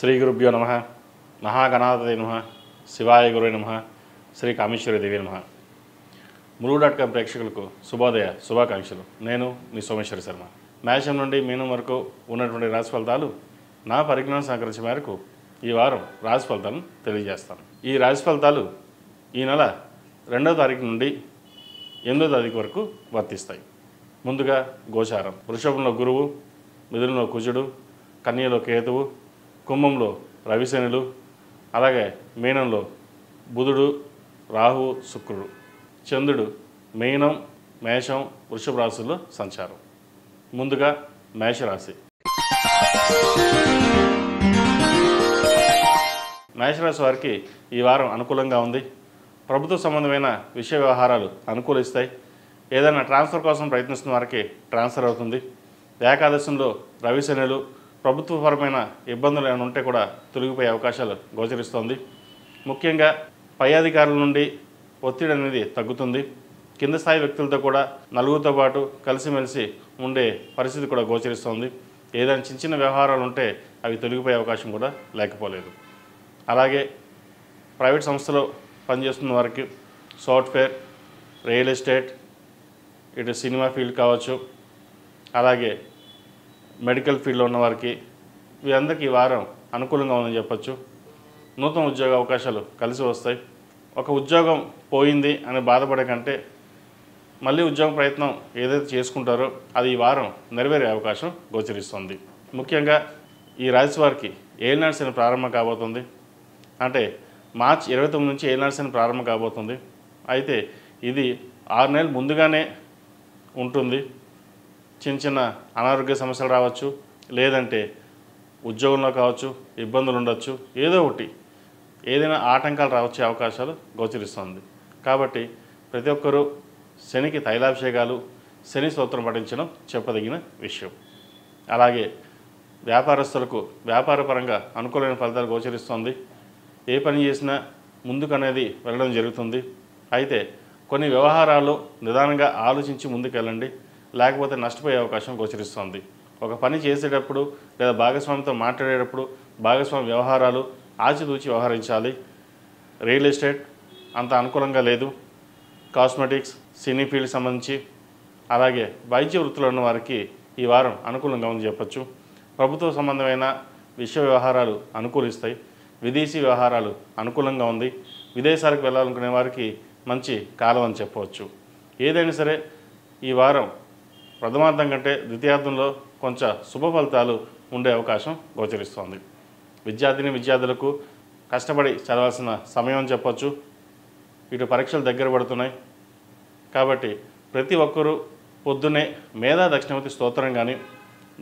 శ్రీ గురుభ్యో నమః. మహాగణాధిపతయే నమః. శివాయ గురవే నమః. శ్రీ కామేశ్వరి దేవి నమః. ములుగు.com ప్రేక్షకులకు శుభాకాంక్షలు. నేను మీ సోమేశ్వర శర్మ. మేషం నుండి మీనం వరకు ఉన్నటువంటి రాశి ఫలితాలు నా పరిజ్ఞానం సహకరించే మేరకు ఈ వారం రాశి ఫలితాలను తెలియజేస్తాను. ఈ రాశి ఫలితాలు ఈ నెల 2వ తారీఖు నుండి 8వ తారీఖు వరకు వర్తిస్తాయి. ముందుగా గోచారం. వృషభంలో గురువు, మిథునంలో కుజుడు, కన్యలో కేతువు, కుంభంలో రవిశనులు, అలాగే మీనంలో బుధుడు, రాహువు, శుక్రుడు, చంద్రుడు మీనం, మేషం, వృషభ రాశుల్లో సంచారం. ముందుగా మేషరాశి. మేషరాశి వారికి ఈ వారం అనుకూలంగా ఉంది. ప్రభుత్వ సంబంధమైన విషయ వ్యవహారాలు అనుకూలిస్తాయి. ఏదైనా ట్రాన్స్ఫర్ కోసం ప్రయత్నిస్తున్న వారికి ట్రాన్స్ఫర్ అవుతుంది. ఏకాదశంలో రవిశనులు ప్రభుత్వపరమైన ఇబ్బందులు ఏమైనా ఉంటే కూడా తొలగిపోయే అవకాశాలు గోచరిస్తోంది. ముఖ్యంగా పై అధికారుల నుండి ఒత్తిడి అనేది తగ్గుతుంది. కింద స్థాయి వ్యక్తులతో కూడా నలుగురితో పాటు కలిసిమెలిసి ఉండే పరిస్థితి కూడా గోచరిస్తోంది. ఏదైనా చిన్న చిన్న వ్యవహారాలు ఉంటే అవి తొలగిపోయే అవకాశం కూడా లేకపోలేదు. అలాగే ప్రైవేట్ సంస్థలో పనిచేస్తున్న వారికి సాఫ్ట్వేర్, రియల్ ఎస్టేట్, ఇటు సినిమా ఫీల్డ్ కావచ్చు, అలాగే మెడికల్ ఫీల్డ్లో ఉన్న వారికి వీరందరికీ ఈ వారం అనుకూలంగా ఉందని చెప్పచ్చు. నూతన ఉద్యోగ అవకాశాలు కలిసి వస్తాయి. ఒక ఉద్యోగం పోయింది అని బాధపడే కంటే మళ్ళీ ఉద్యోగ ప్రయత్నం ఏదైతే చేసుకుంటారో అది ఈ వారం నెరవేరే అవకాశం గోచరిస్తుంది. ముఖ్యంగా ఈ రాశి వారికి ఏలినాటి శని ప్రారంభం కాబోతుంది. అంటే మార్చి 29 నుంచి ఏలినాటి శని ప్రారంభం కాబోతుంది. అయితే ఇది 6 నెలలు ముందుగానే ఉంటుంది. చిన్న చిన్న అనారోగ్య సమస్యలు రావచ్చు, లేదంటే ఉద్యోగంలో కావచ్చు ఇబ్బందులు ఉండొచ్చు, ఏదో ఒకటి ఏదైనా ఆటంకాలు రావచ్చే అవకాశాలు గోచరిస్తుంది. కాబట్టి ప్రతి ఒక్కరూ శనికి తైలాభిషేకాలు, శని స్తోత్రం పఠించడం చెప్పదగిన విషయం. అలాగే వ్యాపారస్తులకు వ్యాపారపరంగా అనుకూలమైన ఫలితాలు గోచరిస్తుంది. ఏ పని చేసినా ముందుకనేది వెళ్ళడం జరుగుతుంది. అయితే కొన్ని వ్యవహారాల్లో నిదానంగా ఆలోచించి ముందుకెళ్ళండి, లేకపోతే నష్టపోయే అవకాశం గోచరిస్తుంది. ఒక పని చేసేటప్పుడు లేదా భాగస్వామితో మాట్లాడేటప్పుడు భాగస్వామి వ్యవహారాలు ఆచితూచి వ్యవహరించాలి. రియల్ ఎస్టేట్ అంత అనుకూలంగా లేదు. కాస్మెటిక్స్, సినీ ఫీల్డ్ సంబంధించి, అలాగే వైద్య వృత్తిలో ఉన్న వారికి ఈ వారం అనుకూలంగా ఉందని చెప్పచ్చు. ప్రభుత్వ సంబంధమైన విషయ వ్యవహారాలు అనుకూలిస్తాయి. విదేశీ వ్యవహారాలు అనుకూలంగా ఉంది. విదేశాలకు వెళ్ళాలనుకునే వారికి మంచి కాలం అని చెప్పవచ్చు. ఏదైనా సరే ఈ వారం ప్రథమార్థం కంటే ద్వితీయార్థంలో కొంచెం శుభ ఫలితాలు ఉండే అవకాశం గోచరిస్తోంది. విద్యార్థులకు కష్టపడి చదవాల్సిన సమయం అని చెప్పచ్చు. ఇటు పరీక్షలు దగ్గర పడుతున్నాయి. కాబట్టి ప్రతి ఒక్కరూ పొద్దున్నే మేధా దక్షిణామూర్తి స్తోత్రం కానీ,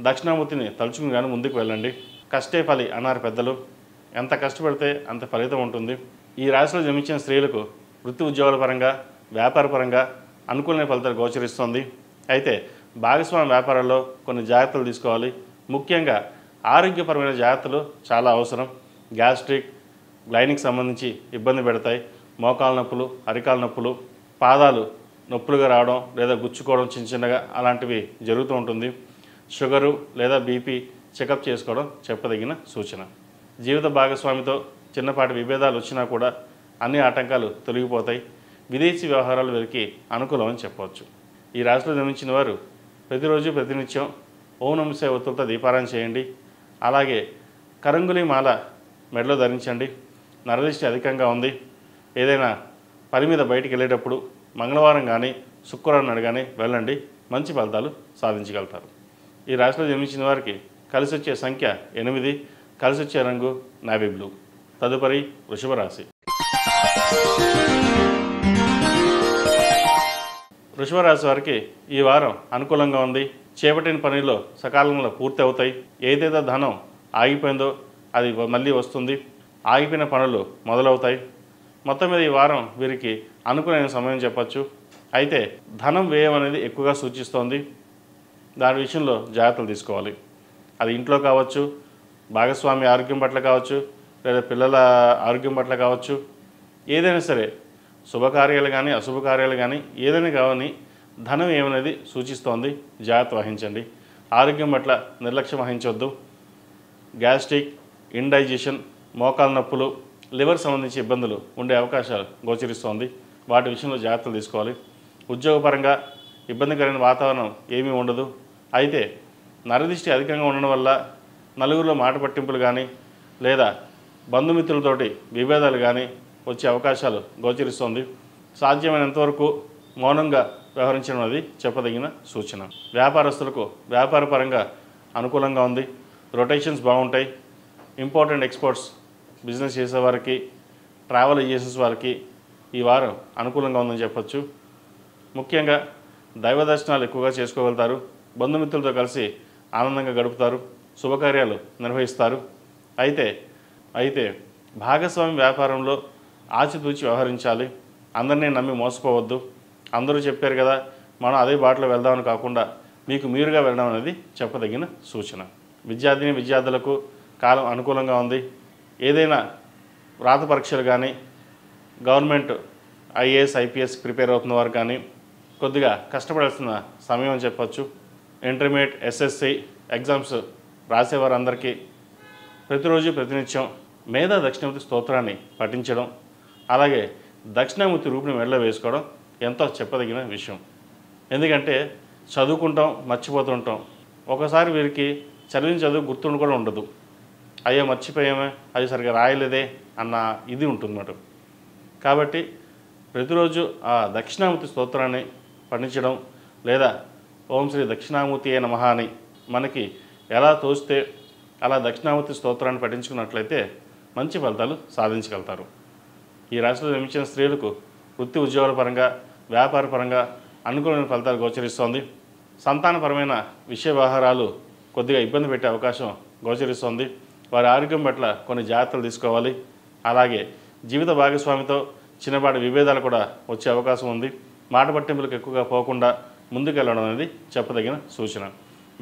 దక్షిణామూర్తిని తలుచుకుని కానీ ముందుకు వెళ్ళండి. కష్టే ఫలి అన్నారు పెద్దలు. ఎంత కష్టపడితే అంత ఫలితం ఉంటుంది. ఈ రాశిలో జన్మించిన స్త్రీలకు వృత్తి ఉద్యోగాల పరంగా, వ్యాపార పరంగా అనుకూలమైన ఫలితాలు గోచరిస్తుంది. అయితే భాగస్వామ్య వ్యాపారాల్లో కొన్ని జాగ్రత్తలు తీసుకోవాలి. ముఖ్యంగా ఆరోగ్యపరమైన జాగ్రత్తలు చాలా అవసరం. గ్యాస్ట్రిక్, గ్లైనింగ్ సంబంధించి ఇబ్బంది పెడతాయి. మోకాళ్ళ నొప్పులు, అరికాల నొప్పులు, పాదాలు నొప్పులుగా రావడం లేదా గుచ్చుకోవడం చిన్నగా అలాంటివి జరుగుతూ ఉంటుంది. షుగరు లేదా బీపీ చెకప్ చేసుకోవడం చెప్పదగిన సూచన. జీవిత భాగస్వామితో చిన్నపాటి విభేదాలు వచ్చినా కూడా అన్ని ఆటంకాలు తొలగిపోతాయి. విదేశీ వ్యవహారాలు వీరికి అనుకూలం అని చెప్పవచ్చు. ఈ రాశిలో జన్మించిన వారు ప్రతిరోజు ప్రతినిత్యం ఓం నమః శివాయ ఒత్తులతో దీపారాయణ చేయండి. అలాగే కరంగులి మాల మెడలో ధరించండి. నరదిష్టి అధికంగా ఉంది. ఏదైనా పని మీద బయటికి వెళ్ళేటప్పుడు మంగళవారం కానీ శుక్రవారం నాడు కానీ వెళ్ళండి. మంచి ఫలితాలు సాధించగలుగుతారు. ఈ రాశిలో జన్మించిన వారికి కలిసి వచ్చే సంఖ్య 8, కలిసి వచ్చే రంగు నావీ బ్లూ. తదుపరి వృషభ రాశి. వృషభ రాశి వారికి ఈ వారం అనుకూలంగా ఉంది. చేపట్టిన పనుల్లో సకాలంలో పూర్తి అవుతాయి. ఏదైతే ధనం ఆగిపోయిందో అది మళ్ళీ వస్తుంది. ఆగిపోయిన పనులు మొదలవుతాయి. మొత్తం మీద ఈ వారం వీరికి అనుకూలమైన సమయం చెప్పచ్చు. అయితే ధనం వ్యయం అనేది ఎక్కువగా సూచిస్తోంది. దాని విషయంలో జాగ్రత్తలు తీసుకోవాలి. అది ఇంట్లో కావచ్చు, భాగస్వామి ఆరోగ్యం పట్ల కావచ్చు, లేదా పిల్లల ఆరోగ్యం పట్ల కావచ్చు. ఏదైనా సరే శుభకార్యాలు కానీ అశుభకార్యాలు కానీ ఏదైనా కావని ధనం ఏమనేది సూచిస్తోంది. జాగ్రత్త వహించండి. ఆరోగ్యం పట్ల నిర్లక్ష్యం వహించవద్దు. గ్యాస్ట్రిక్, ఇండైజెషన్, మోకాల నొప్పులు, లివర్ సంబంధించి ఇబ్బందులు ఉండే అవకాశాలు గోచరిస్తోంది. వాటి విషయంలో జాగ్రత్తలు తీసుకోవాలి. ఉద్యోగపరంగా ఇబ్బందికరమైన వాతావరణం ఏమీ ఉండదు. అయితే నరదిష్టి అధికంగా ఉండడం వల్ల నలుగురిలో మాట పట్టింపులు కానీ లేదా బంధుమిత్రులతోటి విభేదాలు కానీ వచ్చే అవకాశాలు గోచరిస్తోంది. సాధ్యమైనంతవరకు మౌనంగా వ్యవహరించడం అనేది చెప్పదగిన సూచన. వ్యాపారస్తులకు వ్యాపారపరంగా అనుకూలంగా ఉంది. రొటేషన్స్ బాగుంటాయి. ఇంపోర్టెంట్ ఎక్స్పోర్ట్స్ బిజినెస్ చేసేవారికి, ట్రావెల్ ఏజెన్సీస్ వారికి ఈ వారం అనుకూలంగా ఉందని చెప్పచ్చు. ముఖ్యంగా దైవ దర్శనాలు ఎక్కువగా చేసుకోగలుగుతారు. బంధుమిత్రులతో కలిసి ఆనందంగా గడుపుతారు. శుభకార్యాలు నిర్వహిస్తారు. అయితే భాగస్వామి వ్యాపారంలో ఆచితూచి వ్యవహరించాలి. అందరినీ నమ్మి మోసపోవద్దు. అందరూ చెప్పారు కదా మనం అదే బాటలో వెళ్దామని కాకుండా మీకు మీరుగా వెళ్ళడం అనేది చెప్పదగిన సూచన. విద్యార్థులకు కాలం అనుకూలంగా ఉంది. ఏదైనా రాత పరీక్షలు కానీ గవర్నమెంట్ ఐఏఎస్ ఐపీఎస్ ప్రిపేర్ అవుతున్న వారు కానీ కొద్దిగా కష్టపడాల్సిన సమయం అని చెప్పచ్చు. ఇంటర్మీడియట్ ఎస్ఎస్సి ఎగ్జామ్స్ రాసేవారందరికీ ప్రతిరోజు ప్రతినిత్యం మేధా దక్షిణామూర్తి స్తోత్రాన్ని పఠించడం, అలాగే దక్షిణామూర్తి రూపుని మెడలో వేసుకోవడం ఎంతో చెప్పదగిన విషయం. ఎందుకంటే చదువుకుంటాం, మర్చిపోతుంటాం. ఒకసారి వీరికి చదివిన చదువు గుర్తుండి కూడా ఉండదు. అయ్యో మర్చిపోయామే, అది సరిగ్గా రాయలేదే అన్న ఇది ఉంటుందన్నమాట. కాబట్టి ప్రతిరోజు ఆ దక్షిణామూర్తి స్తోత్రాన్ని పఠించడం లేదా ఓం శ్రీ దక్షిణామూర్తి ఏ నమః అని మనకి ఎలా తోస్తే అలా దక్షిణామూర్తి స్తోత్రాన్ని పఠించుకున్నట్లయితే మంచి ఫలితాలు సాధించగలుగుతారు. ఈ రాశిలో జన్మించిన స్త్రీలకు వృత్తి ఉద్యోగాల పరంగా, వ్యాపార పరంగా అనుకూలమైన ఫలితాలు గోచరిస్తోంది. సంతానపరమైన విషయ వ్యవహారాలు కొద్దిగా ఇబ్బంది పెట్టే అవకాశం గోచరిస్తోంది. వారి ఆరోగ్యం పట్ల కొన్ని జాగ్రత్తలు తీసుకోవాలి. అలాగే జీవిత భాగస్వామితో చిన్నపాటి విభేదాలు కూడా వచ్చే అవకాశం ఉంది. మాట పట్టింపులకు ఎక్కువగా పోకుండా ముందుకెళ్ళడం అనేది చెప్పదగిన సూచన.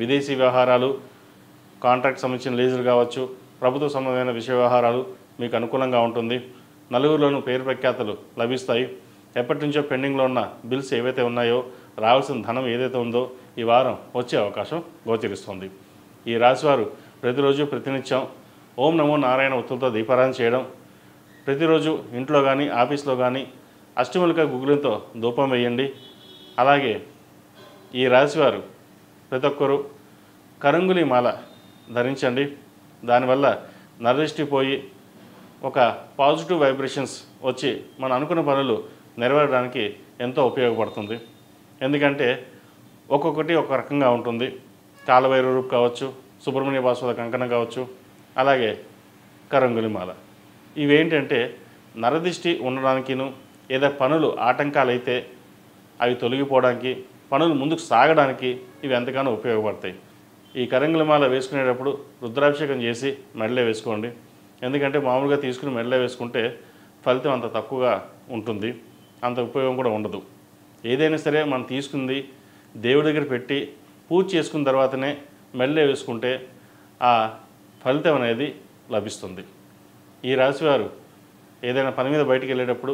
విదేశీ వ్యవహారాలు, కాంట్రాక్ట్ సంబంధించిన లీజులు కావచ్చు, ప్రభుత్వ సంబంధమైన విషయ వ్యవహారాలు మీకు అనుకూలంగా ఉంటుంది. నలుగురిలోనూ పేరు ప్రఖ్యాతలు లభిస్తాయి. ఎప్పటి నుంచో పెండింగ్లో ఉన్న బిల్స్ ఏవైతే ఉన్నాయో, రావాల్సిన ధనం ఏదైతే ఉందో ఈ వారం వచ్చే అవకాశం గోచరిస్తుంది. ఈ రాశివారు ప్రతిరోజు ప్రతినిత్యం ఓం నమో నారాయణ ఒత్తులతో దీపారాధన చేయడం, ప్రతిరోజు ఇంట్లో కానీ ఆఫీస్లో కానీ అష్టములిక గుగ్గులతో ధూపం వేయండి. అలాగే ఈ రాశివారు ప్రతి ఒక్కరూ కరంగులి మాల ధరించండి. దానివల్ల నరదృష్టి పోయి ఒక పాజిటివ్ వైబ్రేషన్స్ వచ్చి మనం అనుకున్న పనులు నెరవేరడానికి ఎంతో ఉపయోగపడుతుంది. ఎందుకంటే ఒక్కొక్కటి ఒక రకంగా ఉంటుంది. కాలభైరవ రూపు కావచ్చు, సుబ్రహ్మణ్య భాస్వత కంకణం కావచ్చు, అలాగే కరంగులి మాల. ఇవేంటంటే నరదిష్టి ఉండడానికిను ఏదో పనులు ఆటంకాలైతే అవి తొలగిపోవడానికి, పనులు ముందుకు సాగడానికి ఇవి ఎంతగానో ఉపయోగపడతాయి. ఈ కరంగులి మాల వేసుకునేటప్పుడు రుద్రాభిషేకం చేసి మెడలో వేసుకోండి. ఎందుకంటే మామూలుగా తీసుకుని మెడలో వేసుకుంటే ఫలితం అంత తక్కువగా ఉంటుంది, అంత ఉపయోగం కూడా ఉండదు. ఏదైనా సరే మనం తీసుకుంది దేవుడి దగ్గర పెట్టి పూజ చేసుకున్న తర్వాతనే మెడలో వేసుకుంటే ఆ ఫలితం అనేది లభిస్తుంది. ఈ రాశివారు ఏదైనా పని మీద బయటికి వెళ్ళేటప్పుడు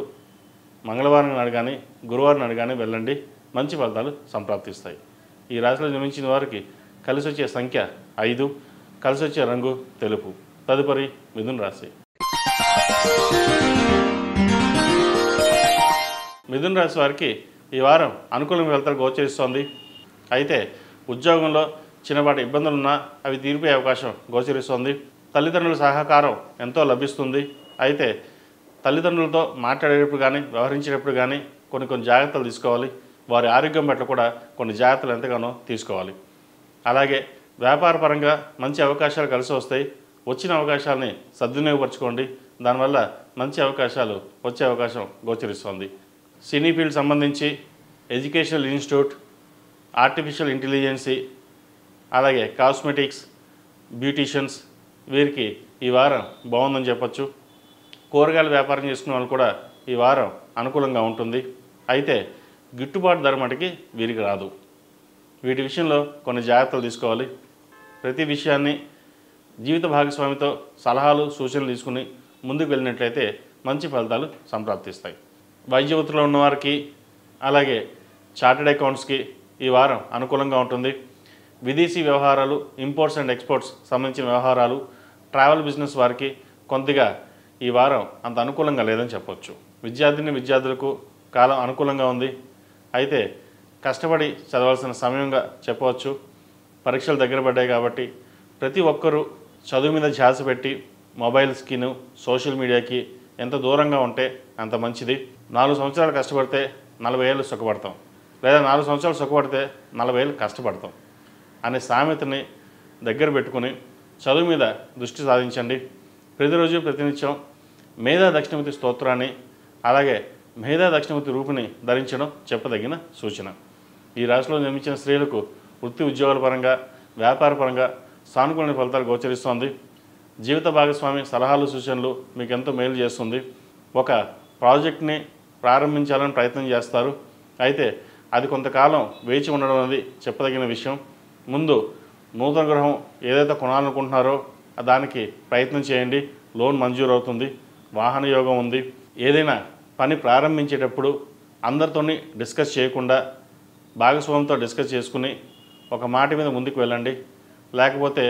మంగళవారం నాడు కానీ గురువారం నాడు కానీ వెళ్ళండి. మంచి ఫలితాలు సంప్రాప్తిస్తాయి. ఈ రాశిలో జన్మించిన వారికి కలిసి వచ్చే సంఖ్య 5, కలిసి వచ్చే రంగు తెలుపు. తదుపరి మిథున రాశి. మిథున రాశి వారికి ఈ వారం అనుకూలమైన ఫలితాలు గోచరిస్తోంది. అయితే ఉద్యోగంలో చిన్నపాటి ఇబ్బందులున్నా అవి తీరిపోయే అవకాశం గోచరిస్తోంది. తల్లిదండ్రుల సహకారం ఎంతో లభిస్తుంది. అయితే తల్లిదండ్రులతో మాట్లాడేటప్పుడు కానీ వ్యవహరించేటప్పుడు కానీ కొన్ని జాగ్రత్తలు తీసుకోవాలి. వారి ఆరోగ్యం పట్ల కూడా కొన్ని జాగ్రత్తలు ఎంతగానో తీసుకోవాలి. అలాగే వ్యాపార పరంగా మంచి అవకాశాలు కలిసి వస్తాయి. వచ్చిన అవకాశాలని సద్వినియోగపరచుకోండి. దానివల్ల మంచి అవకాశాలు వచ్చే అవకాశం గోచరిస్తుంది. సినీ ఫీల్డ్ సంబంధించి ఎడ్యుకేషనల్ ఇన్స్టిట్యూట్, ఆర్టిఫిషియల్ ఇంటెలిజెన్సీ, అలాగే కాస్మెటిక్స్, బ్యూటీషియన్స్ వీరికి ఈ వారం బాగుందని చెప్పచ్చు. కూరగాయల వ్యాపారం చేసుకునే వాళ్ళు కూడా ఈ వారం అనుకూలంగా ఉంటుంది. అయితే గిట్టుబాటు ధర మటుకి వీరికి రాదు. వీటి విషయంలో కొన్ని జాగ్రత్తలు తీసుకోవాలి. ప్రతి విషయాన్ని జీవిత భాగస్వామితో సలహాలు సూచనలు తీసుకుని ముందుకు వెళ్ళినట్లయితే మంచి ఫలితాలు సంప్రాప్తిస్తాయి. వైద్య వృత్తిలో ఉన్నవారికి అలాగే చార్టెడ్ అకౌంట్స్కి ఈ వారం అనుకూలంగా ఉంటుంది. విదేశీ వ్యవహారాలు, ఇంపోర్ట్స్ అండ్ ఎక్స్పోర్ట్స్ సంబంధించిన వ్యవహారాలు, ట్రావెల్ బిజినెస్ వారికి కొద్దిగా ఈ వారం అంత అనుకూలంగా లేదని చెప్పవచ్చు. విద్యార్థులకు కాలం అనుకూలంగా ఉంది. అయితే కష్టపడి చదవాల్సిన సమయంగా చెప్పవచ్చు. పరీక్షలు దగ్గర పడ్డాయి కాబట్టి ప్రతి ఒక్కరూ చదువు మీద ధ్యాస పెట్టి మొబైల్స్కిను సోషల్ మీడియాకి ఎంత దూరంగా ఉంటే అంత మంచిది. 4 సంవత్సరాలు కష్టపడితే 40 ఏళ్ళు సుఖపడతాం, లేదా 4 సంవత్సరాలు సుఖపడితే 40 ఏళ్ళు కష్టపడతాం అనే సామెతని దగ్గర పెట్టుకుని చదువు మీద దృష్టి సాధించండి. ప్రతిరోజు ప్రతినిత్యం మేధా దక్షిణామూర్తి స్తోత్రాన్ని అలాగే మేధా దక్షిణామూర్తి రూపుని ధరించడం చెప్పదగిన సూచన. ఈ రాశిలో జన్మించిన స్త్రీలకు వృత్తి ఉద్యోగాల పరంగా వ్యాపార పరంగా సానుకూల ఫలితాలు గోచరిస్తోంది. జీవిత భాగస్వామి సలహాలు సూచనలు మీకు ఎంతో మేలు చేస్తుంది. ఒక ప్రాజెక్ట్ని ప్రారంభించాలని ప్రయత్నం చేస్తారు. అయితే అది కొంతకాలం వేచి ఉండడం అనేది చెప్పదగిన విషయం. ముందు నూతన గృహం ఏదైతే కొనాలనుకుంటున్నారో దానికి ప్రయత్నం చేయండి. లోన్ మంజూరు అవుతుంది. వాహన యోగం ఉంది. ఏదైనా పని ప్రారంభించేటప్పుడు అందరితోని డిస్కస్ చేయకుండా భాగస్వామితో డిస్కస్ చేసుకుని ఒక మాట మీద ముందుకు వెళ్ళండి. లేకపోతే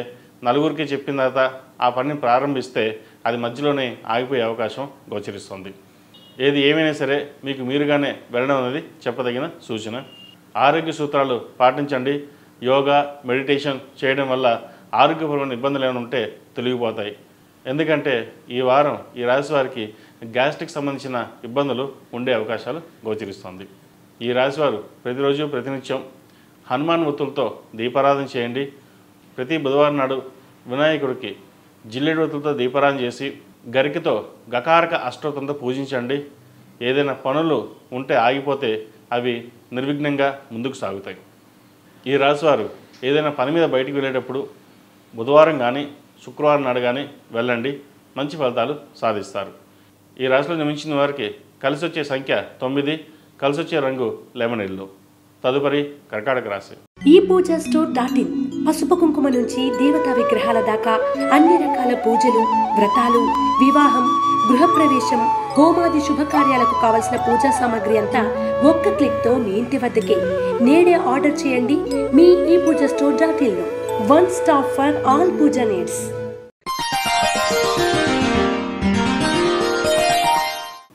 నలుగురికి చెప్పిన తర్వాత ఆ పనిని ప్రారంభిస్తే అది మధ్యలోనే ఆగిపోయే అవకాశం గోచరిస్తుంది. ఏది ఏమైనా సరే మీకు మీరుగానే వెళ్ళడం అనేది చెప్పదగిన సూచన. ఆరోగ్య సూత్రాలు పాటించండి. యోగా మెడిటేషన్ చేయడం వల్ల ఆరోగ్యపరమైన ఇబ్బందులు ఏమైనా ఉంటే తొలగిపోతాయి. ఎందుకంటే ఈ వారం ఈ రాశి వారికి గ్యాస్ట్రిక్ సంబంధించిన ఇబ్బందులు ఉండే అవకాశాలు గోచరిస్తుంది. ఈ రాశివారు ప్రతిరోజు ప్రతినిత్యం హనుమాన్ ఒత్తులతో దీపారాధన చేయండి. ప్రతి బుధవారం నాడు వినాయకుడికి జిల్లేడు ఒత్తులతో దీపారాధన చేసి గరికతో గకారక అష్టోత్తంతో పూజించండి. ఏదైనా పనులు ఉంటే ఆగిపోతే అవి నిర్విఘ్నంగా ముందుకు సాగుతాయి. ఈ రాశివారు ఏదైనా పని మీద బయటికి వెళ్ళేటప్పుడు బుధవారం కానీ శుక్రవారం నాడు కానీ వెళ్ళండి. మంచి ఫలితాలు సాధిస్తారు. ఈ రాశిలో జన్మించిన వారికి కలిసి వచ్చే సంఖ్య 9, కలిసి వచ్చే రంగు లెమన్ ఎల్లో. తదుపరి కర్కాటక రాశి. ఈ పూజ స్టోర్.in పసుపు కుంకుమ నుంచి దేవతా విగ్రహాల దాకా అన్ని రకాల పూజలు, వ్రతాలు, వివాహం, గృహప్రవేశం, హోమాది శుభకార్యాలకు కావలసిన పూజా సామాగ్రి అంతా ఒక్క క్లిక్ తో మీ ఇంటి వద్దకే. నేడే ఆర్డర్ చేయండి మీ ఈ పూజ స్టోర్.in లో. One stop for all puja needs.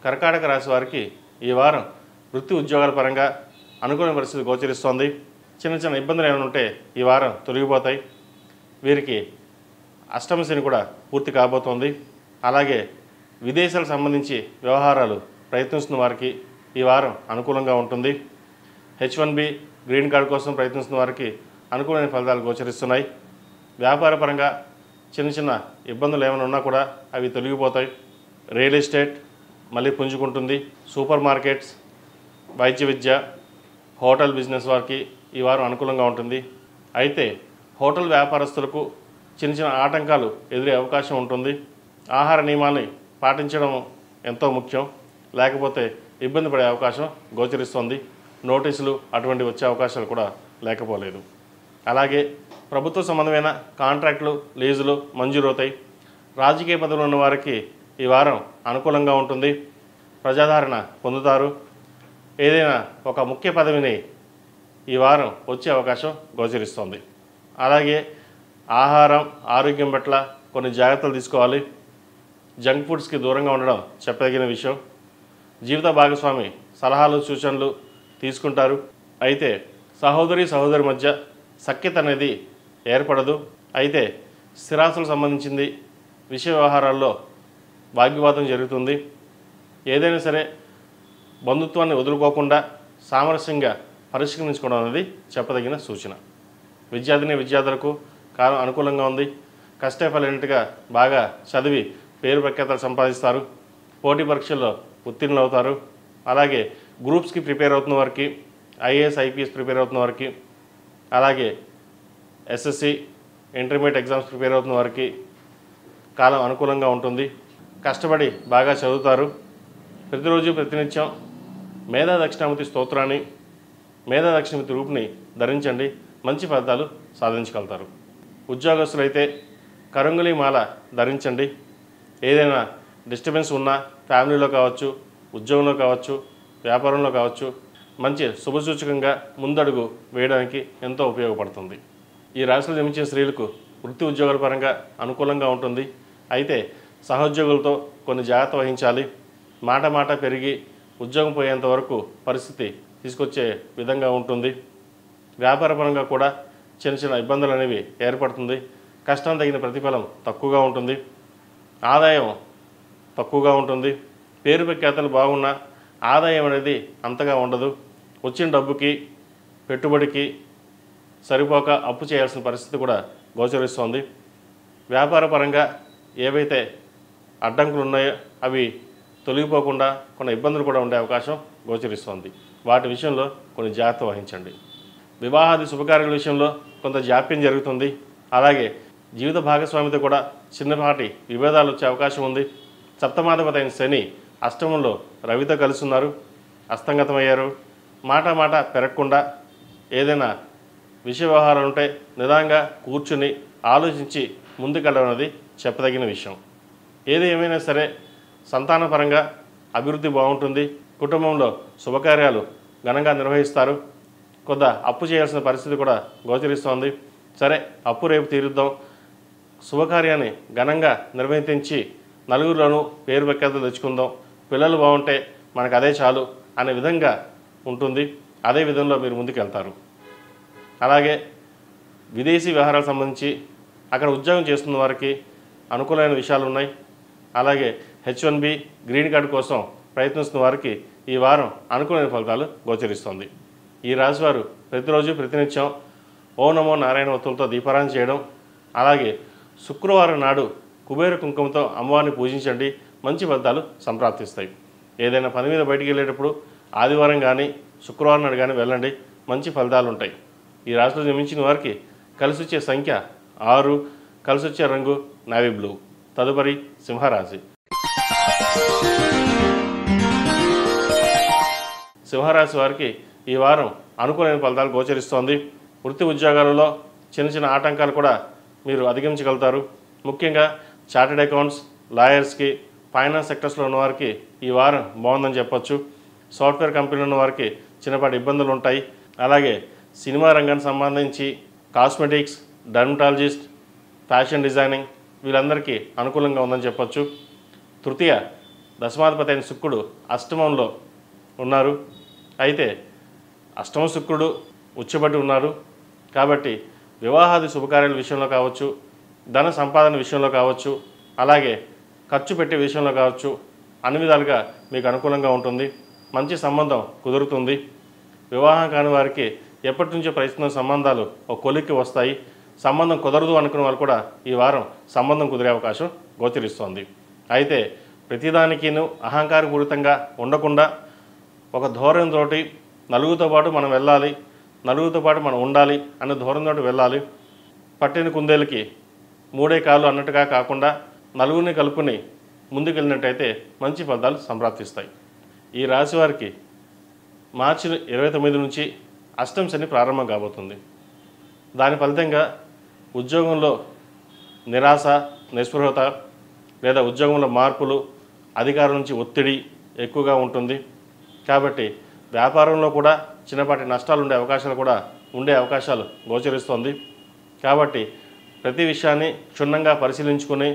కర్కాటక రాశి వారికి ఈ వారం వృత్తి ఉద్యోగాల పరంగా అనుకూల పరిస్థితి గోచరిస్తోంది. చిన్న చిన్న ఇబ్బందులు ఏమైనా ఉంటే ఈ వారం తొలగిపోతాయి. వీరికి అష్టమ శని కూడా పూర్తి కాబోతోంది. అలాగే విదేశాలకు సంబంధించి వ్యవహారాలు ప్రయత్నిస్తున్న వారికి ఈ వారం అనుకూలంగా ఉంటుంది. H1B గ్రీన్ కార్డు కోసం ప్రయత్నిస్తున్న వారికి అనుకూలమైన ఫలితాలు గోచరిస్తున్నాయి. వ్యాపార పరంగా చిన్న చిన్న ఇబ్బందులు ఏమైనా ఉన్నా కూడా అవి తొలగిపోతాయి. రియల్ ఎస్టేట్ మళ్ళీ పుంజుకుంటుంది. సూపర్ మార్కెట్స్, వైద్య విద్య, హోటల్ బిజినెస్ వారికి ఈ వారం అనుకూలంగా ఉంటుంది. అయితే హోటల్ వ్యాపారస్తులకు చిన్న చిన్న ఆటంకాలు ఎదురే అవకాశం ఉంటుంది. ఆహార నియమాల్ని పాటించడం ఎంతో ముఖ్యం. లేకపోతే ఇబ్బంది పడే అవకాశం గోచరిస్తుంది. నోటీసులు అటువంటి వచ్చే అవకాశాలు కూడా లేకపోలేదు. అలాగే ప్రభుత్వ సంబంధమైన కాంట్రాక్టులు, లీజులు మంజూరవుతాయి. రాజకీయ పదవులు ఉన్న వారికి ఈ వారం అనుకూలంగా ఉంటుంది. ప్రజాదరణ పొందుతారు. ఏదైనా ఒక ముఖ్య పదవిని ఈ వారం వచ్చే అవకాశం గోచరిస్తుంది. అలాగే ఆహారం, ఆరోగ్యం పట్ల కొన్ని జాగ్రత్తలు తీసుకోవాలి. జంక్ ఫుడ్స్కి దూరంగా ఉండడం చెప్పదగిన విషయం. జీవిత భాగస్వామి సలహాలు సూచనలు తీసుకుంటారు. అయితే సహోదరి మధ్య సఖ్యత అనేది ఏర్పడదు. అయితే స్థిరాస్తులకు సంబంధించింది విషయ వ్యవహారాల్లో వాగ్వివాదం జరుగుతుంది. ఏదైనా సరే బంధుత్వాన్ని వదులుకోకుండా సామరస్యంగా పరిష్కరించుకోవడం అనేది చెప్పదగిన సూచన. విద్యార్థులకు కాలం అనుకూలంగా ఉంది. కష్టపడినట్టుగా బాగా చదివి పేరు ప్రఖ్యాతలు సంపాదిస్తారు. పోటీ పరీక్షల్లో ఉత్తీర్ణులు అవుతారు. అలాగే గ్రూప్స్కి ప్రిపేర్ అవుతున్న వారికి, IAS IPS ప్రిపేర్ అవుతున్న వారికి, అలాగే SSC ఇంటర్మీడియట్ ఎగ్జామ్స్ ప్రిపేర్ అవుతున్న వారికి కాలం అనుకూలంగా ఉంటుంది. కష్టపడి బాగా చదువుతారు. ప్రతిరోజు ప్రతినిత్యం మేధా దక్షిణామూర్తి స్తోత్రాన్ని, మేధా దక్షిణామూర్తి రూపుని ధరించండి. మంచి ఫలితాలు సాధించగలుగుతారు. ఉద్యోగస్తులైతే కరంగులి మాల ధరించండి. ఏదైనా డిస్టర్బెన్స్ ఉన్నా ఫ్యామిలీలో కావచ్చు, ఉద్యోగంలో కావచ్చు, వ్యాపారంలో కావచ్చు, మంచి శుభసూచకంగా ముందడుగు వేయడానికి ఎంతో ఉపయోగపడుతుంది. ఈ రాశిలో జన్మించిన స్త్రీలకు వృత్తి ఉద్యోగాల పరంగా అనుకూలంగా ఉంటుంది. అయితే సహోద్యోగులతో కొన్ని జాగ్రత్త వహించాలి. మాట పెరిగి ఉద్యోగం పోయేంత వరకు పరిస్థితి తీసుకొచ్చే విధంగా ఉంటుంది. వ్యాపారపరంగా కూడా చిన్న ఇబ్బందులు అనేవి ఏర్పడుతుంది. కష్టం తగిన ప్రతిఫలం తక్కువగా ఉంటుంది. ఆదాయం తక్కువగా ఉంటుంది. పేరు ప్రఖ్యాతలు బాగున్నా ఆదాయం అనేది అంతగా ఉండదు. వచ్చిన డబ్బుకి పెట్టుబడికి సరిపోక అప్పు చేయాల్సిన పరిస్థితి కూడా గోచరిస్తోంది. వ్యాపార పరంగా ఏవైతే అడ్డంకులు ఉన్నాయో అవి తొలగిపోకుండా కొన్ని ఇబ్బందులు కూడా ఉండే అవకాశం గోచరిస్తోంది. వాటి విషయంలో కొన్ని జాగ్రత్త వహించండి. వివాహాది శుభకార్యాల విషయంలో కొంత జాప్యం జరుగుతుంది. అలాగే జీవిత భాగస్వామితో కూడా చిన్నపాటి విభేదాలు వచ్చే అవకాశం ఉంది. సప్తమాధిపతైన శని అష్టమంలో రవితో కలుస్తున్నారు, అస్తంగతమయ్యారు. మాట పెరగకుండా ఏదైనా విషయ వ్యవహారాలు ఉంటే నిదానంగా కూర్చుని ఆలోచించి ముందుకెళ్ళడం అనేది చెప్పదగిన విషయం. ఏది ఏమైనా సరే సంతానపరంగా అభివృద్ధి బాగుంటుంది. కుటుంబంలో శుభకార్యాలు ఘనంగా నిర్వహిస్తారు. కొంత అప్పు చేయాల్సిన పరిస్థితి కూడా గోచరిస్తోంది. సరే, అప్పు రేపు తీరుద్దాం, శుభకార్యాన్ని ఘనంగా నిర్వహించి నలుగురిలోనూ పేరు ప్రఖ్యాతలు తెచ్చుకుందాం, పిల్లలు బాగుంటే మనకు అదే చాలు అనే విధంగా ఉంటుంది. అదే విధంలో మీరు ముందుకు వెళ్తారు. అలాగే విదేశీ వ్యవహారాలకు సంబంధించి అక్కడ ఉద్యోగం చేస్తున్న వారికి అనుకూలమైన విషయాలు ఉన్నాయి. అలాగే H1B గ్రీన్ కార్డు కోసం ప్రయత్నిస్తున్న వారికి ఈ వారం అనుకూలమైన ఫలితాలు గోచరిస్తుంది. ఈ రాశివారు ప్రతిరోజు ప్రతినిత్యం ఓం నమో నారాయణ వత్తులతో దీపారాధన చేయడం, అలాగే శుక్రవారం నాడు కుబేర కుంకుమతో అమ్మవారిని పూజించండి. మంచి ఫలితాలు సంప్రాప్తిస్తాయి. ఏదైనా పని మీద బయటికి వెళ్ళేటప్పుడు ఆదివారం కానీ శుక్రవారం నాడు కానీ వెళ్ళండి, మంచి ఫలితాలు ఉంటాయి. ఈ రాశిలో జన్మించిన వారికి కలిసి వచ్చే సంఖ్య 6, కలిసి వచ్చే రంగు నావీ బ్లూ. తదుపరి సింహరాశి. సింహరాశి వారికి ఈ వారం అనుకూలమైన ఫలితాలు గోచరిస్తోంది. వృత్తి ఉద్యోగాలలో చిన్న ఆటంకాలు కూడా మీరు అధిగమించగలుగుతారు. ముఖ్యంగా చార్టెడ్ అకౌంట్స్, లాయర్స్కి, ఫైనాన్స్ సెక్టర్స్లో ఉన్నవారికి ఈ వారం బాగుందని చెప్పొచ్చు. సాఫ్ట్వేర్ కంపెనీలో ఉన్న వారికి చిన్నపాటి ఇబ్బందులు ఉంటాయి. అలాగే సినిమా రంగానికి సంబంధించి కాస్మెటిక్స్, డర్మటాలజిస్ట్, ఫ్యాషన్ డిజైనింగ్ వీళ్ళందరికీ అనుకూలంగా ఉందని చెప్పొచ్చు. తృతీయ దశమాధిపతి అయిన శుక్రుడు అష్టమంలో ఉన్నారు. అయితే అష్టమ శుక్రుడు ఉచ్చబడి ఉన్నారు కాబట్టి వివాహాది శుభకార్యాల విషయంలో కావచ్చు, ధన సంపాదన విషయంలో కావచ్చు, అలాగే ఖర్చు పెట్టే విషయంలో కావచ్చు, అన్ని విధాలుగా మీకు అనుకూలంగా ఉంటుంది. మంచి సంబంధం కుదురుతుంది. వివాహం కాని వారికి ఎప్పటి నుంచో ప్రయత్నం సంబంధాలు ఒక కొలిక్కి వస్తాయి. సంబంధం కుదరదు అనుకున్న వాళ్ళు కూడా ఈ వారం సంబంధం కుదిరే అవకాశం గోచరిస్తోంది. అయితే ప్రతిదానికిను అహంకారపూరితంగా ఉండకుండా ఒక ధోరణితోటి నలుగురితో పాటు మనం వెళ్ళాలి, నలుగురితో పాటు మనం ఉండాలి అనే ధోరణితోటి వెళ్ళాలి. పట్టిన కుందేలకి 3 కాళ్ళు అన్నట్టుగా కాకుండా నలుగురిని కలుపుని ముందుకు వెళ్ళినట్టయితే మంచి ఫలితాలు సంప్రాప్తిస్తాయి. ఈ రాశి వారికి మార్చి 29 నుంచి అష్టమ శని ప్రారంభం కాబోతుంది. దాని ఫలితంగా ఉద్యోగంలో నిరాశ, నిస్పృహత లేదా ఉద్యోగంలో మార్పులు, అధికారుల నుంచి ఒత్తిడి ఎక్కువగా ఉంటుంది. కాబట్టి వ్యాపారంలో కూడా చిన్నపాటి నష్టాలు ఉండే అవకాశాలు గోచరిస్తుంది. కాబట్టి ప్రతి విషయాన్ని క్షుణ్ణంగా పరిశీలించుకొని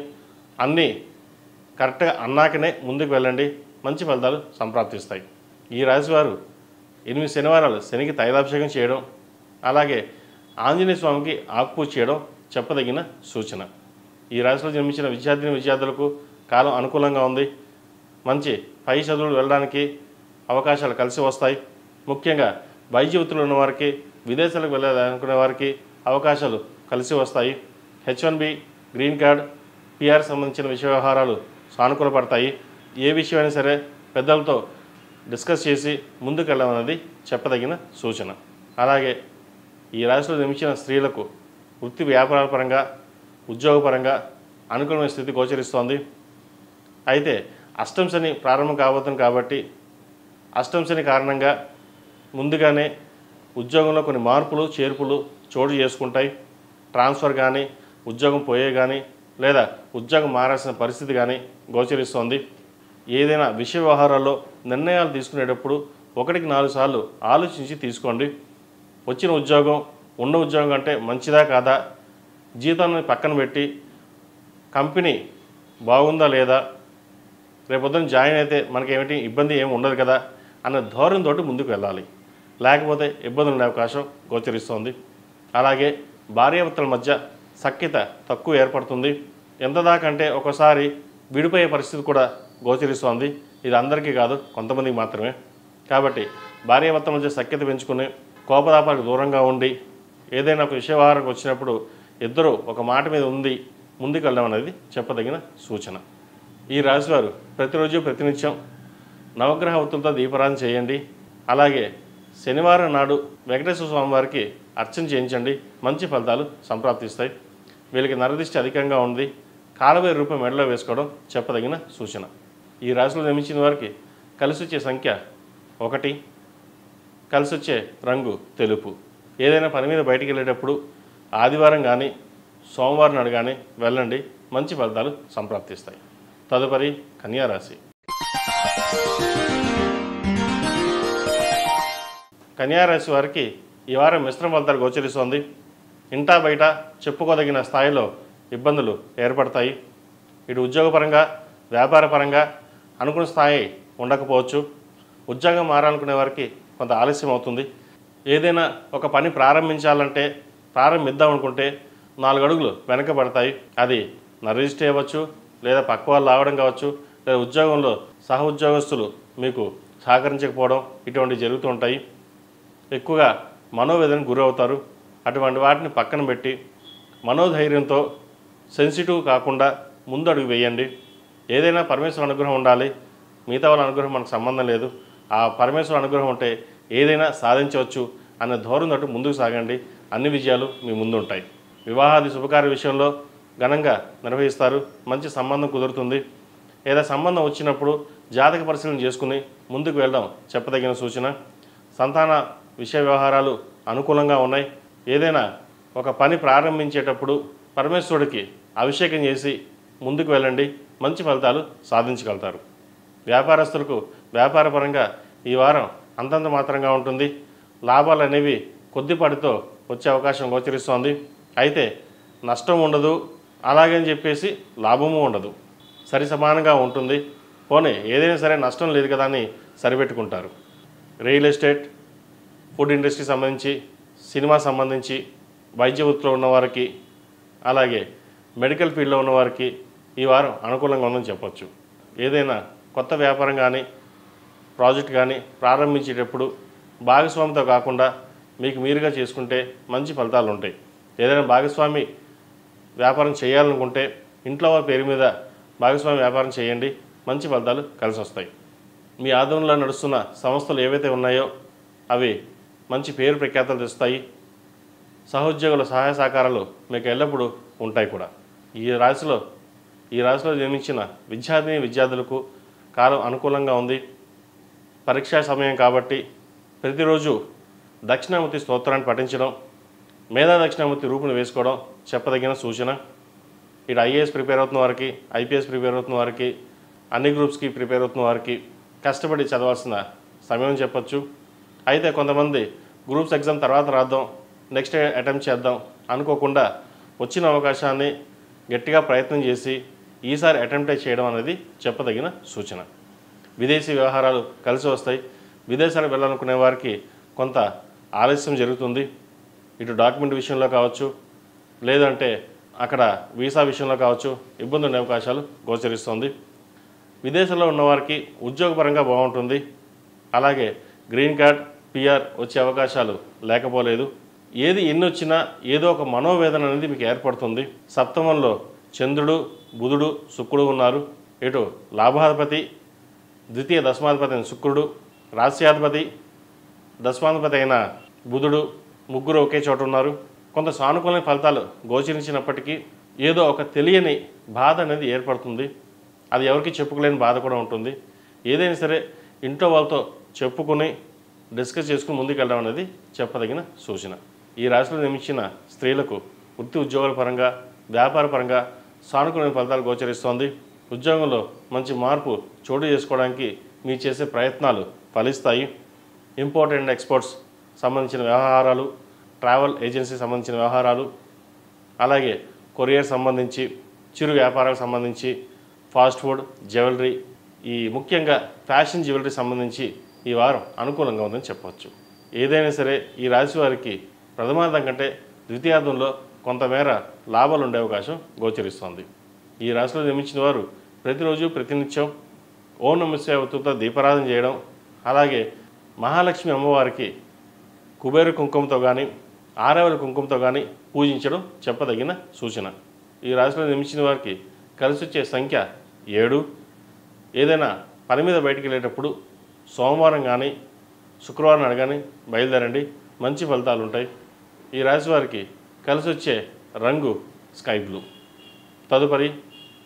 అన్నీ కరెక్ట్గా అన్నాకనే ముందుకు వెళ్ళండి, మంచి ఫలితాలు సంప్రాప్తిస్తాయి. ఈ రాశివారు 8 శనివారాలు శనికి తైలాభిషేకం చేయడం, అలాగే ఆంజనేయ స్వామికి ఆకుపూజ చేయడం చెప్పదగిన సూచన. ఈ రాశిలో జన్మించిన విద్యార్థులకు కాలం అనుకూలంగా ఉంది. మంచి పై చదువులు వెళ్ళడానికి అవకాశాలు కలిసి వస్తాయి. ముఖ్యంగా వైద్య వృత్తిలో ఉన్నవారికి, విదేశాలకు వెళ్ళాలనుకునే వారికి అవకాశాలు కలిసి వస్తాయి. H1B గ్రీన్ కార్డ్, PR సంబంధించిన విషయ వ్యవహారాలు సానుకూలపడతాయి. ఏ విషయమైనా సరే పెద్దలతో డిస్కస్ చేసి ముందుకెళ్ళమన్నది చెప్పదగిన సూచన. అలాగే ఈ రాశిలో జన్మించిన స్త్రీలకు వృత్తి వ్యాపారాల పరంగా, ఉద్యోగపరంగా అనుకూలమైన స్థితి గోచరిస్తోంది. అయితే అష్టమ శని ప్రారంభం కాబోతుంది కాబట్టి అష్టమ శని కారణంగా ముందుగానే ఉద్యోగంలో కొన్ని మార్పులు చేర్పులు చోటు చేసుకుంటాయి. ట్రాన్స్ఫర్ కానీ, ఉద్యోగం పోయే కానీ, లేదా ఉద్యోగం మారాల్సిన పరిస్థితి కానీ గోచరిస్తోంది. ఏదైనా విషయ వ్యవహారాల్లో నిర్ణయాలు తీసుకునేటప్పుడు 1-4 సార్లు ఆలోచించి తీసుకోండి. వచ్చిన ఉద్యోగం ఉన్న ఉద్యోగం అంటే మంచిదా కాదా, జీతాన్ని పక్కన పెట్టి కంపెనీ బాగుందా లేదా, రేపొద్దున జాయిన్ అయితే మనకేమిటి ఇబ్బంది ఏమి ఉండదు కదా అన్న ధోరణితోటి ముందుకు వెళ్ళాలి. లేకపోతే ఇబ్బందులు ఉండే అవకాశం గోచరిస్తోంది. అలాగే భార్యాభర్తల మధ్య సఖ్యత తక్కువ ఏర్పడుతుంది. ఎంత దాకంటే ఒకసారి విడిపోయే పరిస్థితి కూడా గోచరిస్తోంది. ఇది అందరికీ కాదు, కొంతమందికి మాత్రమే. కాబట్టి భార్యాభర్తల మధ్య సఖ్యత పెంచుకుని కోపతాపాలకు దూరంగా ఉండి ఏదైనా ఒక విషయవాహానికి వచ్చినప్పుడు ఇద్దరు ఒక మాట మీద ఉంది ముందుకు వెళ్ళడం అనేది చెప్పదగిన సూచన. ఈ రాశివారు ప్రతిరోజు ప్రతినిత్యం నవగ్రహ ఒత్తులతో దీపారాధన చేయండి. అలాగే శనివారం నాడు వెంకటేశ్వర స్వామి వారికి అర్చన చేయించండి. మంచి ఫలితాలు సంప్రాప్తిస్తాయి. వీళ్ళకి నరదిష్టి అధికంగా ఉంది. కాలవేరు రూపం మెడలో వేసుకోవడం చెప్పదగిన సూచన. ఈ రాశిలో జన్మించిన వారికి కలిసి వచ్చే సంఖ్య 1, కలిసి వచ్చే రంగు తెలుపు. ఏదైనా పని మీద బయటికి వెళ్ళేటప్పుడు ఆదివారం కానీ సోమవారం నాడు కానీ వెళ్ళండి. మంచి ఫలితాలు సంప్రాప్తిస్తాయి. తదుపరి కన్యారాశి. కన్యారాశి వారికి ఈ వారం మిశ్రమ ఫలితాలు గోచరిస్తోంది. ఇంటా బయట చెప్పుకోదగిన స్థాయిలో ఇబ్బందులు ఏర్పడతాయి. ఇటు ఉద్యోగపరంగా వ్యాపారపరంగా అనుకున్న స్థాయి ఉండకపోవచ్చు. ఉద్యోగం మారాలనుకునే వారికి కొంత ఆలస్యం అవుతుంది. ఏదైనా ఒక పని ప్రారంభించాలంటే ప్రారంభిద్దాం అనుకుంటే 4 అడుగులు వెనకబడతాయి. అది నరజిస్ట్రీ అవ్వచ్చు, లేదా పక్క వాళ్ళు రావడం కావచ్చు, లేదా ఉద్యోగంలో సహ ఉద్యోగస్తులు మీకు సహకరించకపోవడం, ఇటువంటివి జరుగుతూ ఉంటాయి. ఎక్కువగా మనోవేదనకు గురవుతారు. అటువంటి వాటిని పక్కన పెట్టి మనోధైర్యంతో సెన్సిటివ్ కాకుండా ముందు అడుగు వేయండి. ఏదైనా పరమేశ్వర అనుగ్రహం ఉండాలి, మిగతా వాళ్ళ అనుగ్రహం మనకు సంబంధం లేదు. ఆ పరమేశ్వర అనుగ్రహం ఉంటే ఏదైనా సాధించవచ్చు అనే ధోరణి తోటి ముందుకు సాగండి. అన్ని విజయాలు మీ ముందు ఉంటాయి. వివాహాది శుభకార్య విషయంలో ఘనంగా నిర్వహిస్తారు. మంచి సంబంధం కుదురుతుంది. ఏదైనా సంబంధం వచ్చినప్పుడు జాతక పరిశీలన చేసుకుని ముందుకు వెళ్ళడం చెప్పదగిన సూచన. సంతాన విషయ వ్యవహారాలు అనుకూలంగా ఉన్నాయి. ఏదైనా ఒక పని ప్రారంభించేటప్పుడు పరమేశ్వరుడికి అభిషేకం చేసి ముందుకు వెళ్ళండి. మంచి ఫలితాలు సాధించగలుగుతారు. వ్యాపారస్తులకు వ్యాపారపరంగా ఈ వారం అంతంత మాత్రంగా ఉంటుంది. లాభాలు అనేవి కొద్దిపాటితో వచ్చే అవకాశం గోచరిస్తోంది. అయితే నష్టం ఉండదు, అలాగని చెప్పేసి లాభము ఉండదు, సరి సమానంగా ఉంటుంది. పోనీ ఏదైనా సరే నష్టం లేదు కదా అని సరిపెట్టుకుంటారు. రియల్ ఎస్టేట్, ఫుడ్ ఇండస్ట్రీ సంబంధించి, సినిమా సంబంధించి, వైద్య వృత్తిలో ఉన్నవారికి, అలాగే మెడికల్ ఫీల్డ్లో ఉన్నవారికి ఈ వారం అనుకూలంగా ఉందని చెప్పొచ్చు. ఏదైనా కొత్త వ్యాపారం కానీ ప్రాజెక్ట్ కానీ ప్రారంభించేటప్పుడు భాగస్వామితో కాకుండా మీకు మీరుగా చేసుకుంటే మంచి ఫలితాలు ఉంటాయి. ఏదైనా భాగస్వామి వ్యాపారం చేయాలనుకుంటే ఇంట్లో వారి పేరు మీద భాగస్వామి వ్యాపారం చేయండి. మంచి ఫలితాలు కలిసి వస్తాయి. మీ ఆధ్వర్యంలో నడుస్తున్న సంస్థలు ఏవైతే ఉన్నాయో అవి మంచి పేరు ప్రఖ్యాతలు తెస్తాయి. సహోద్యోగుల సహాయ సహకారాలు మీకు ఎల్లప్పుడూ ఉంటాయి కూడా. ఈ రాశిలో జన్మించిన విద్యార్థులకు కాలం అనుకూలంగా ఉంది. పరీక్షా సమయం కాబట్టి ప్రతిరోజు దక్షిణామూర్తి స్తోత్రాన్ని పఠించడం, మేధా దక్షిణామూర్తి రూపును వేసుకోవడం చెప్పదగిన సూచన. ఇటు ఐఏఎస్ ప్రిపేర్ అవుతున్న వారికి, ఐపీఎస్ ప్రిపేర్ అవుతున్న వారికి, అన్ని గ్రూప్స్కి ప్రిపేర్ అవుతున్న వారికి కష్టపడి చదవాల్సిన సమయం చెప్పచ్చు. అయితే కొంతమంది గ్రూప్స్ ఎగ్జామ్ తర్వాత రాద్దాం, నెక్స్ట్ అటెంప్ట్ చేద్దాం అనుకోకుండా వచ్చిన అవకాశాన్ని గట్టిగా ప్రయత్నం చేసి ఈసారి అటెంప్ట్ చేయడం అనేది చెప్పదగిన సూచన. విదేశీ వ్యవహారాలు కలిసి వస్తాయి. విదేశాలకు వెళ్ళాలనుకునే వారికి కొంత ఆలస్యం జరుగుతుంది. ఇటు డాక్యుమెంట్ విషయంలో కావచ్చు, లేదంటే అక్కడ వీసా విషయంలో కావచ్చు ఇబ్బంది ఉండే అవకాశాలు గోచరిస్తుంది. విదేశాల్లో ఉన్నవారికి ఉద్యోగపరంగా బాగుంటుంది. అలాగే గ్రీన్ కార్డ్, పిఆర్ వచ్చే అవకాశాలు లేకపోలేదు. ఏది ఎన్ని వచ్చినా ఏదో ఒక మనోవేదన అనేది మీకు ఏర్పడుతుంది. సప్తమంలో చంద్రుడు, బుధుడు, శుక్రుడు ఉన్నారు. ఇటు లాభాధిపతి, ద్వితీయ దశమాధిపతి అయిన శుక్రుడు, రాశ్యాధిపతి, దశమాధిపతి అయిన బుధుడు, ముగ్గురు ఒకే చోట ఉన్నారు. కొంత సానుకూల ఫలితాలు గోచరించినప్పటికీ ఏదో ఒక తెలియని బాధ అనేది ఏర్పడుతుంది. అది ఎవరికి చెప్పుకోలేని బాధ కూడా ఉంటుంది. ఏదైనా సరే ఇంట్లో వాళ్ళతో చెప్పుకుని డిస్కస్ చేసుకుని ముందుకు వెళ్ళడం అనేది చెప్పదగిన సూచన. ఈ రాశిలో జన్మించిన స్త్రీలకు వృత్తి ఉద్యోగాల పరంగా, వ్యాపార పరంగా సానుకూల ఫలితాలు గోచరిస్తోంది. ఉద్యోగంలో మంచి మార్పు చోటు చేసుకోవడానికి మీరు చేసే ప్రయత్నాలు ఫలిస్తాయి. ఇంపోర్ట్ అండ్ ఎక్స్పోర్ట్స్ సంబంధించిన వ్యవహారాలు, ట్రావెల్ ఏజెన్సీ సంబంధించిన వ్యవహారాలు, అలాగే కొరియర్ సంబంధించి, చిరు వ్యాపారాలకు సంబంధించి, ఫాస్ట్ ఫుడ్, జ్యువెలరీ, ఈ ముఖ్యంగా ఫ్యాషన్ జ్యువెలరీ సంబంధించి ఈ వారం అనుకూలంగా ఉందని చెప్పవచ్చు. ఏదైనా సరే ఈ రాశి వారికి ప్రథమార్థం కంటే ద్వితీయార్థంలో కొంతమేర లాభాలు ఉండే అవకాశం గోచరిస్తోంది. ఈ రాశిలో జన్మించిన వారు ప్రతిరోజు ప్రతినిత్యం ఓం నమః శివాయ ఒత్తులతో దీపారాధన చేయడం, అలాగే మహాలక్ష్మి అమ్మవారికి కుబేర కుంకుమతో కానీ, ఆరవెల కుంకుమతో కానీ పూజించడం చెప్పదగిన సూచన. ఈ రాశిలో జన్మించిన వారికి కలిసి వచ్చే సంఖ్య 7. ఏదైనా పని మీద బయటికి వెళ్ళేటప్పుడు సోమవారం కానీ శుక్రవారం నాడు కానీ బయలుదేరండి, మంచి ఫలితాలు ఉంటాయి. ఈ రాశి వారికి కలిసి వచ్చే రంగు స్కై బ్లూ. తదుపరి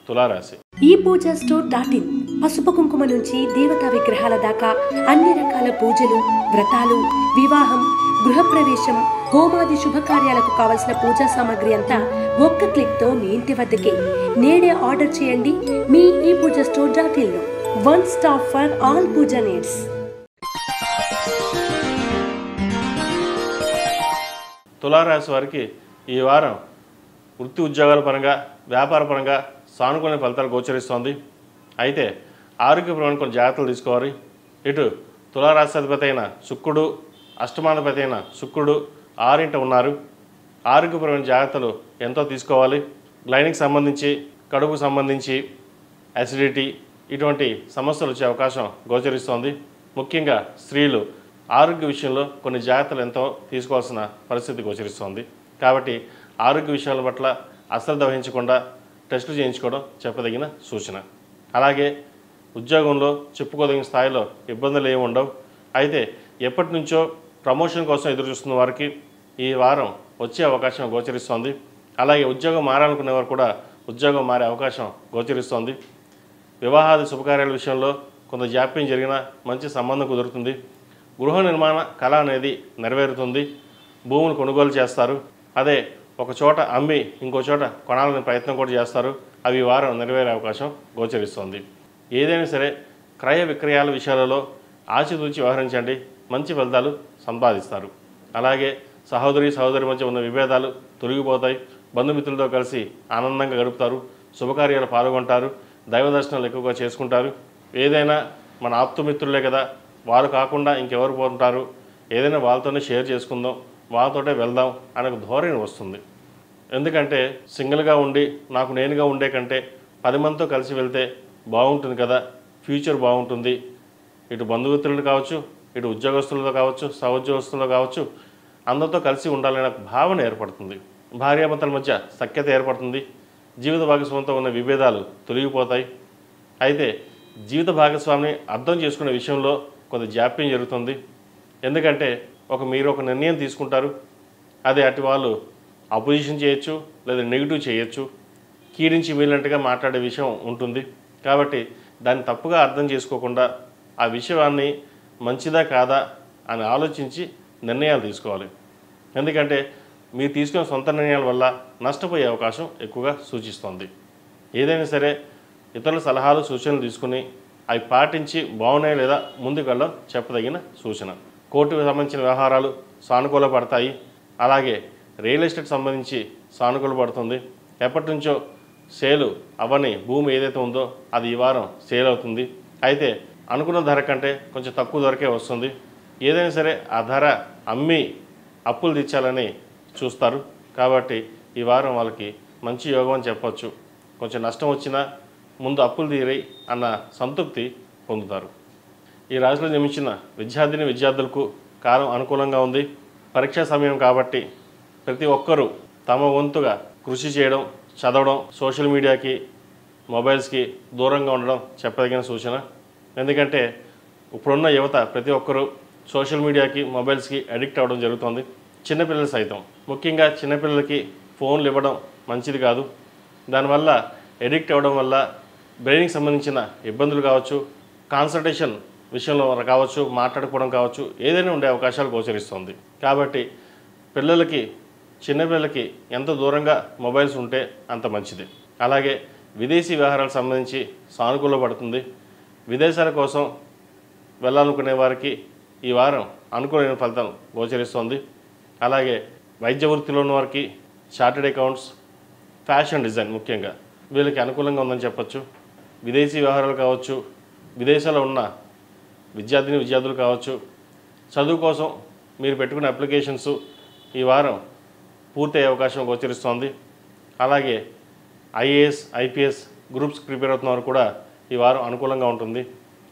తులారాశి. ఈ పూజా స్టోర్ .in పసుపు కుంకుమ నుంచి దేవతా విగ్రహాల దాకా అన్ని రకాల పూజలు, వ్రతాలు, వివాహం, గృహప్రవేశం, హోమాది శుభకార్యాలకు కావలసిన పూజా సామాగ్రి అంతా ఒక్క క్లిక్తో మీ ఇంటి వద్దకే. నేడే ఆర్డర్ చేయండి మీ ఈ పూజా స్టోర్ .in లో. One stop for all puja needs. తులారాశి వారికి ఈ వారం వృత్తి ఉద్యోగాల పరంగా, వ్యాపార పరంగా సానుకూల ఫలితాలు గోచరిస్తోంది. అయితే ఆరోగ్యపరమైన కొన్ని జాగ్రత్తలు తీసుకోవాలి. ఇటు తులారాశిపతి అయిన శుక్రుడు, అష్టమాధిపతి అయిన శుక్రుడు 6వ ఉన్నారు. ఆరోగ్యపరమైన జాగ్రత్తలు ఎంతో తీసుకోవాలి. గ్లైనిక్ సంబంధించి, కడుపుకు సంబంధించి, అసిడిటీ ఇటువంటి సమస్యలు వచ్చే అవకాశం గోచరిస్తోంది. ముఖ్యంగా స్త్రీలు ఆరోగ్య విషయంలో కొన్ని జాగ్రత్తలు ఎంతో తీసుకోవాల్సిన పరిస్థితి గోచరిస్తోంది. కాబట్టి ఆరోగ్య విషయాల పట్ల అశ్రద్ధ వహించకుండా టెస్టులు చేయించుకోవడం చెప్పదగిన సూచన. అలాగే ఉద్యోగంలో చెప్పుకోదగిన స్థాయిలో ఇబ్బందులు ఏమి ఉండవు. అయితే ఎప్పటి నుంచో ప్రమోషన్ కోసం ఎదురు చూస్తున్న వారికి ఈ వారం వచ్చే అవకాశం గోచరిస్తోంది. అలాగే ఉద్యోగం మారాలనుకునే వారు కూడా ఉద్యోగం మారే అవకాశం గోచరిస్తోంది. వివాహాది శుభకార్యాల విషయంలో కొంత జాప్యం జరిగినా మంచి సంబంధం కుదురుతుంది. గృహ నిర్మాణ కళ అనేది నెరవేరుతుంది. భూములు కొనుగోలు చేస్తారు. అదే ఒక చోట అమ్మి ఇంకో చోట కొనాలనే ప్రయత్నం కూడా చేస్తారు. అవి ఈ వారం నెరవేరే అవకాశం గోచరిస్తోంది. ఏదైనా సరే క్రయ విక్రయాల విషయాలలో ఆచితూచి వ్యవహరించండి, మంచి ఫలితాలు సంపాదిస్తారు. అలాగే సహోదరి మధ్య ఉన్న విభేదాలు తొలగిపోతాయి. బంధుమిత్రులతో కలిసి ఆనందంగా గడుపుతారు. శుభకార్యాలు పాల్గొంటారు. దైవ దర్శనాలు ఎక్కువగా చేసుకుంటారు. ఏదైనా మన ఆప్తమిత్రులే కదా, వాళ్ళు కాకుండా ఇంకెవరు పోతుంటారు, ఏదైనా వాళ్ళతోనే షేర్ చేసుకుందాం, వాళ్ళతోటే వెళ్దాం అనే ధోరణి వస్తుంది. ఎందుకంటే సింగిల్గా ఉండి నాకు నేనుగా ఉండే కంటే 10 మందితో కలిసి వెళ్తే బాగుంటుంది కదా, ఫ్యూచర్ బాగుంటుంది. ఇటు బంధుమిత్రులు కావచ్చు, ఇటు ఉద్యోగస్తులతో కావచ్చు, సహోద్యోగస్తులతో కావచ్చు, అందరితో కలిసి ఉండాలనే భావన ఏర్పడుతుంది. భార్యాభర్తల మధ్య సఖ్యత ఏర్పడుతుంది. జీవిత భాగస్వామితో ఉన్న విభేదాలు తొలగిపోతాయి. అయితే జీవిత భాగస్వామిని అర్థం చేసుకునే విషయంలో కొంత జాప్యం జరుగుతుంది. ఎందుకంటే మీరు ఒక నిర్ణయం తీసుకుంటారు, అదే అటు వాళ్ళు అపోజిషన్ చేయొచ్చు, లేదా నెగిటివ్ చేయొచ్చు, కీడించి వీళ్ళంటగా మాట్లాడే విషయం ఉంటుంది. కాబట్టి దాన్ని తప్పుగా అర్థం చేసుకోకుండా ఆ విషయాన్ని మంచిదా కాదా అని ఆలోచించి నిర్ణయాలు తీసుకోవాలి. ఎందుకంటే మీరు తీసుకున్న సొంత నిర్ణయాల వల్ల నష్టపోయే అవకాశం ఎక్కువగా సూచిస్తోంది. ఏదైనా సరే ఇతరుల సలహాలు, సూచనలు తీసుకుని అవి పాటించి బాగున్నాయి లేదా ముందుకు వెళ్ళడం చెప్పదగిన సూచన. కోర్టుకు సంబంధించిన వ్యవహారాలు సానుకూల పడతాయి. అలాగే రియల్ ఎస్టేట్ సంబంధించి సానుకూల పడుతుంది. ఎప్పటి నుంచో సేలు అవని భూమి ఏదైతే ఉందో అది ఈ వారం సేల్ అవుతుంది. అయితే అనుకున్న ధర కంటే కొంచెం తక్కువ ధరకే వస్తుంది. ఏదైనా సరే ఆ ధర అమ్మి అప్పులు తీర్చాలని చూస్తారు. కాబట్టి ఈ వారం వాళ్ళకి మంచి యోగం అని చెప్పవచ్చు. కొంచెం నష్టం వచ్చినా ముందు అప్పులు తీరి అన్న సంతృప్తి పొందుతారు. ఈ రాశిలో జన్మించిన విద్యార్థులకు కాలం అనుకూలంగా ఉంది. పరీక్షా సమయం కాబట్టి ప్రతి ఒక్కరూ తమ వంతుగా కృషి చేయడం, చదవడం, సోషల్ మీడియాకి, మొబైల్స్కి దూరంగా ఉండడం చెప్పదగిన సూచన. ఎందుకంటే ఇప్పుడున్న యువత ప్రతి ఒక్కరూ సోషల్ మీడియాకి, మొబైల్స్కి అడిక్ట్ అవ్వడం జరుగుతుంది. చిన్నపిల్లలు సైతం, ముఖ్యంగా చిన్నపిల్లలకి ఫోన్లు ఇవ్వడం మంచిది కాదు. దానివల్ల అడిక్ట్ అవ్వడం వల్ల బ్రెయిన్కి సంబంధించిన ఇబ్బందులు కావచ్చు, కాన్సన్ట్రేషన్ విషయంలో కావచ్చు, మాట్లాడుకోవడం కావచ్చు, ఏదైనా ఉండే అవకాశాలు గోచరిస్తుంది. కాబట్టి చిన్నపిల్లలకి ఎంత దూరంగా మొబైల్స్ ఉంటే అంత మంచిది. అలాగే విదేశీ వ్యవహారాలకు సంబంధించి సానుకూల పడుతుంది. విదేశాల కోసం వెళ్ళాలనుకునే వారికి ఈ వారం అనుకూలమైన ఫలితం గోచరిస్తోంది. అలాగే వైద్య వృత్తిలో ఉన్న వారికి చార్టెడ్ అకౌంట్స్, ఫ్యాషన్ డిజైన్ ముఖ్యంగా వీళ్ళకి అనుకూలంగా ఉందని చెప్పొచ్చు. విదేశీ వ్యవహారాలు కావచ్చు, విదేశాల్లో ఉన్న విద్యార్థులు కావచ్చు, చదువు కోసం మీరు పెట్టుకున్న అప్లికేషన్స్ ఈ వారం పూర్తయ్యే అవకాశం గోచరిస్తోంది. అలాగే ఐఏఎస్, ఐపీఎస్ గ్రూప్స్ ప్రిపేర్ అవుతున్న వారు కూడా ఈ వారం అనుకూలంగా ఉంటుంది.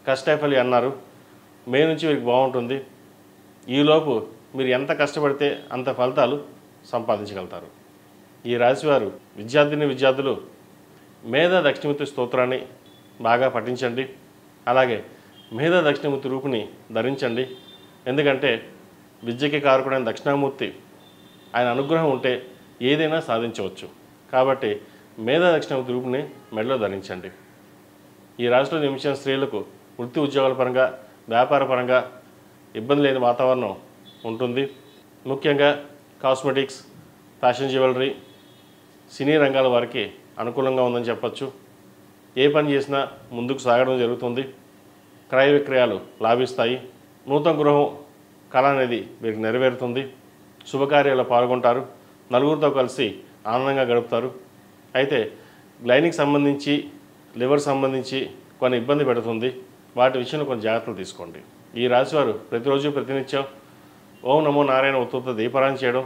కష్టఫలి అన్నారు, మే నుంచి వీరికి బాగుంటుంది. ఈలోపు మీరు ఎంత కష్టపడితే అంత ఫలితాలు సంపాదించగలుగుతారు. ఈ రాశివారు విద్యార్థులు మేధా దక్షిణమూర్తి స్తోత్రాన్ని బాగా పఠించండి. అలాగే మేధా దక్షిణమూర్తి రూపుని ధరించండి. ఎందుకంటే విద్యకి కారకుడైన దక్షిణామూర్తి ఆయన అనుగ్రహం ఉంటే ఏదైనా సాధించవచ్చు. కాబట్టి మేధా దక్షిణమూర్తి రూపుని మెడలో ధరించండి. ఈ రాశిలో జన్మించిన స్త్రీలకు వృత్తి ఉద్యోగాల పరంగా, వ్యాపార పరంగా ఇబ్బంది లేని వాతావరణం ఉంటుంది. ముఖ్యంగా కాస్మెటిక్స్, ఫ్యాషన్ జ్యువెలరీ, సినీ రంగాల వారికి అనుకూలంగా ఉందని చెప్పచ్చు. ఏ పని చేసినా ముందుకు సాగడం జరుగుతుంది. క్రయ విక్రయాలు లాభిస్తాయి. నూతన గృహం కళ అనేది వీరికి నెరవేరుతుంది. శుభకార్యాల్లో పాల్గొంటారు. నలుగురితో కలిసి ఆనందంగా గడుపుతారు. అయితే గ్లైనిక్ సంబంధించి, లివర్ సంబంధించి కొన్ని ఇబ్బంది పెడుతుంది. వాటి విషయంలో కొన్ని జాగ్రత్తలు తీసుకోండి. ఈ రాశివారు ప్రతిరోజు ప్రతినిత్యం ఓం నమో నారాయణ ఉత్తర దీపారాయణ చేయడం,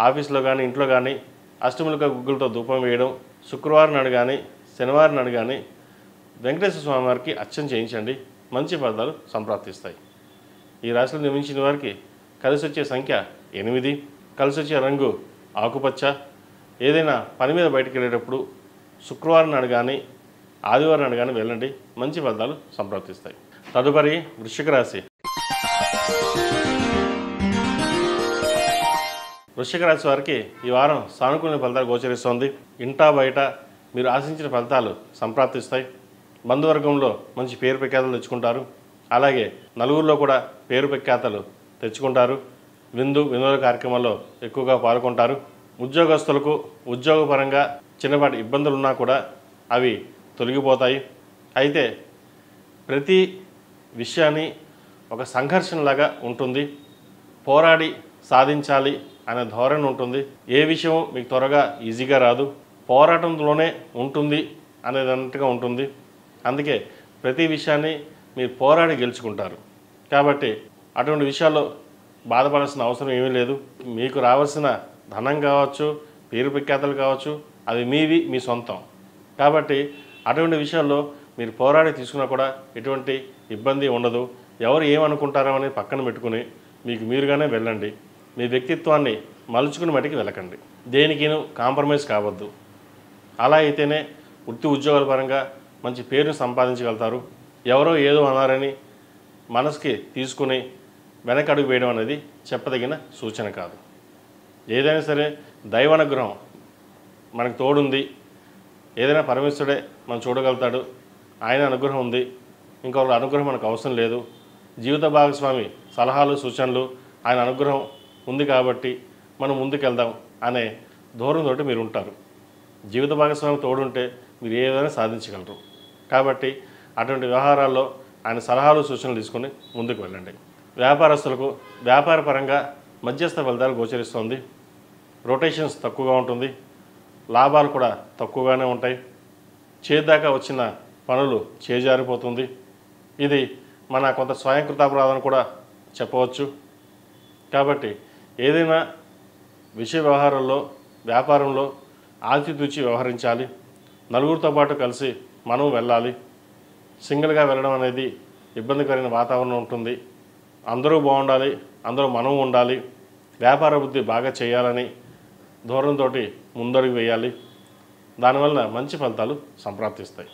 ఆఫీస్లో కానీ ఇంట్లో కానీ అష్టములుగా గుగ్గులతో ధూపం వేయడం, శుక్రవారం నాడు కానీ శనివారం నాడు కానీ వెంకటేశ్వర స్వామి వారికి అర్చన చేయించండి. మంచి ఫలితాలు సంప్రాప్తిస్తాయి. ఈ రాశిలో జన్మించిన వారికి కలిసి వచ్చే సంఖ్య 8, కలిసి వచ్చే రంగు ఆకుపచ్చ. ఏదైనా పని మీద బయటకు వెళ్ళేటప్పుడు శుక్రవారం నాడు కానీ ఆదివారం నాడు కానీ వెళ్ళండి. మంచి ఫలితాలు సంప్రాప్తిస్తాయి. తదుపరి వృశ్చిక రాశి. వృశ్చిక రాశి వారికి ఈ వారం సానుకూల ఫలితాలు గోచరిస్తోంది. ఇంటా బయట మీరు ఆశించిన ఫలితాలు సంప్రాప్తిస్తాయి. బంధువర్గంలో మంచి పేరు ప్రఖ్యాతలు తెచ్చుకుంటారు. అలాగే నలుగురిలో కూడా పేరు ప్రఖ్యాతలు తెచ్చుకుంటారు. వినోద కార్యక్రమాల్లో ఎక్కువగా పాల్గొంటారు. ఉద్యోగస్తులకు ఉద్యోగపరంగా చిన్నపాటి ఇబ్బందులు ఉన్నా కూడా అవి తొలగిపోతాయి. అయితే ప్రతి విషయాన్ని ఒక సంఘర్షణలాగా ఉంటుంది. పోరాడి సాధించాలి అనే ధోరణి ఉంటుంది. ఏ విషయం మీకు త్వరగా ఈజీగా రాదు, పోరాటంలోనే ఉంటుంది అనేటట్టుగా ఉంటుంది. అందుకే ప్రతి విషయాన్ని మీరు పోరాడి గెలుచుకుంటారు. కాబట్టి అటువంటి విషయాల్లో బాధపడాల్సిన అవసరం ఏమీ లేదు. మీకు రావాల్సిన ధనం కావచ్చు, పేరు ప్రఖ్యాతలు కావచ్చు, అవి మీవి, మీ సొంతం. కాబట్టి అటువంటి విషయాల్లో మీరు పోరాడి తీసుకున్నా కూడా ఎటువంటి ఇబ్బంది ఉండదు. ఎవరు ఏమనుకుంటారో అని పక్కన పెట్టుకుని మీకు మీరుగానే వెళ్ళండి. మీ వ్యక్తిత్వాన్ని మలుచుకుని మటుకు వెళ్ళకండి. దేనికినూ కాంప్రమైజ్ కావద్దు. అలా అయితేనే వృత్తి ఉద్యోగాల పరంగా మంచి పేరుని సంపాదించగలుగుతారు. ఎవరో ఏదో అన్నారని మనసుకి తీసుకుని వెనకడుగు వేయడం అనేది చెప్పదగిన సూచన కాదు. ఏదైనా సరే దైవానుగ్రహం మనకు తోడుంది. ఏదైనా పరమేశ్వరుడే మనం చూడగలుగుతాడు. ఆయన అనుగ్రహం ఉంది. ఇంకొకరి అనుగ్రహం మనకు అవసరం లేదు. జీవిత భాగస్వామి సలహాలు, సూచనలు, ఆయన అనుగ్రహం ఉంది కాబట్టి మనం ముందుకెళ్దాం అనే ధోరణితోటి మీరు ఉంటారు. జీవిత భాగస్వామి తోడుంటే మీరు ఏదైనా సాధించగలరు. కాబట్టి అటువంటి వ్యవహారాల్లో ఆయన సలహాలు, సూచనలు తీసుకొని ముందుకు వెళ్ళండి. వ్యాపారస్తులకు వ్యాపార పరంగా మధ్యస్థ ఫలితాలు గోచరిస్తుంది. రొటేషన్స్ తక్కువగా ఉంటుంది. లాభాలు కూడా తక్కువగానే ఉంటాయి. చేదాకా వచ్చిన పనులు చేజారిపోతుంది. ఇది మన కొంత స్వయంకృతాపరాధన కూడా చెప్పవచ్చు. కాబట్టి ఏదైనా విషయ వ్యవహారంలో, వ్యాపారంలో ఆచితూచి వ్యవహరించాలి. నలుగురితో పాటు కలిసి మనం వెళ్ళాలి. సింగిల్గా వెళ్ళడం అనేది ఇబ్బందికరమైన వాతావరణం ఉంటుంది. అందరూ బాగుండాలి, అందరూ మనం ఉండాలి, వ్యాపార బుద్ధి బాగా చేయాలని ధోరణితో ముందడుగు వేయాలి. దానివల్ల మంచి ఫలితాలు సంప్రాప్తిస్తాయి.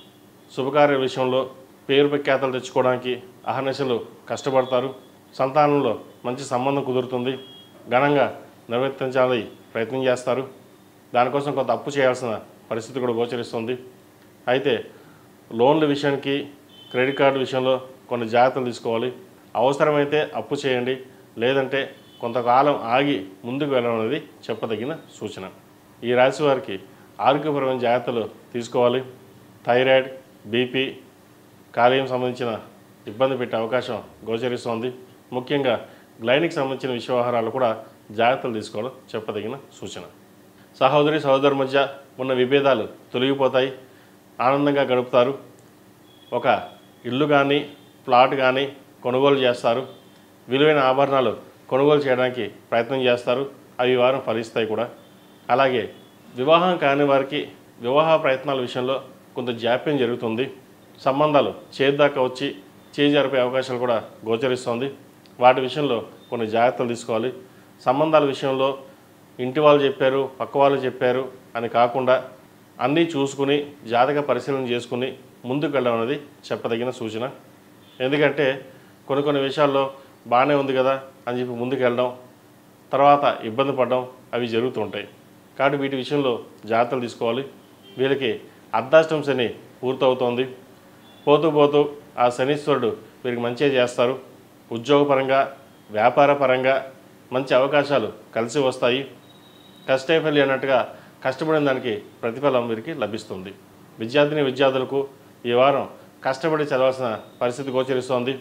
శుభకార్య విషయంలో పేరు ప్రఖ్యాతలు తెచ్చుకోవడానికి అహర్నిశలు కష్టపడతారు. సంతానంలో మంచి సంబంధం కుదురుతుంది. ఘనంగా నిర్వర్తించాలని ప్రయత్నం చేస్తారు. దానికోసం కొంత అప్పు చేయాల్సిన పరిస్థితి కూడా గోచరిస్తుంది. అయితే లోన్ల విషయానికి, క్రెడిట్ కార్డు విషయంలో కొన్ని జాగ్రత్తలు తీసుకోవాలి. అవసరమైతే అప్పు చేయండి, లేదంటే కొంతకాలం ఆగి ముందుకు వెళ్ళడం అనేది చెప్పదగిన సూచన. ఈ రాశి వారికి ఆరోగ్యపరమైన జాగ్రత్తలు తీసుకోవాలి. థైరాయిడ్, బీపీ, కాలేయం సంబంధించిన ఇబ్బంది పెట్టే అవకాశం గోచరిస్తోంది. ముఖ్యంగా గ్లైనిక్ సంబంధించిన విషయ వ్యవహారాలు కూడా జాగ్రత్తలు తీసుకోవడం చెప్పదగిన సూచన. సహోదరి సహోదరు మధ్య ఉన్న విభేదాలు తొలగిపోతాయి, ఆనందంగా గడుపుతారు. ఒక ఇల్లు కానీ ప్లాట్ కానీ కొనుగోలు చేస్తారు. విలువైన ఆభరణాలు కొనుగోలు చేయడానికి ప్రయత్నం చేస్తారు. అవి ఈ వారం ఫలిస్తాయి కూడా. అలాగే వివాహం కాని వారికి వివాహ ప్రయత్నాల విషయంలో కొంత జాప్యం జరుగుతుంది. సంబంధాలు చేద్దాకా వచ్చి చేజారిపోయే అవకాశాలు కూడా గోచరిస్తుంది. వాటి విషయంలో కొన్ని జాగ్రత్తలు తీసుకోవాలి. సంబంధాల విషయంలో ఇంటి వాళ్ళు చెప్పారు, పక్క వాళ్ళు చెప్పారు అని కాకుండా అన్నీ చూసుకుని జాతక పరిశీలన చేసుకుని ముందుకు వెళ్ళడం అనేది చెప్పదగిన సూచన. ఎందుకంటే కొన్ని విషయాల్లో బాగానే ఉంది కదా అని చెప్పి ముందుకు వెళ్ళడం, తర్వాత ఇబ్బంది పడడం అవి జరుగుతుంటాయి. కాబట్టి వీటి విషయంలో జాగ్రత్తలు తీసుకోవాలి. వీళ్ళకి అర్ధాష్టం శని పూర్తవుతోంది. పోతూ ఆ శనీశ్వరుడు వీరికి మంచిగా చేస్తారు. ఉద్యోగపరంగా వ్యాపారపరంగా మంచి అవకాశాలు కలిసి వస్తాయి. కష్టే ఫలి అన్నట్టుగా కష్టపడిన దానికి ప్రతిఫలం వీరికి లభిస్తుంది. విద్యార్థులకు ఈ వారం కష్టపడి చదవాల్సిన పరిస్థితి గోచరిస్తోంది.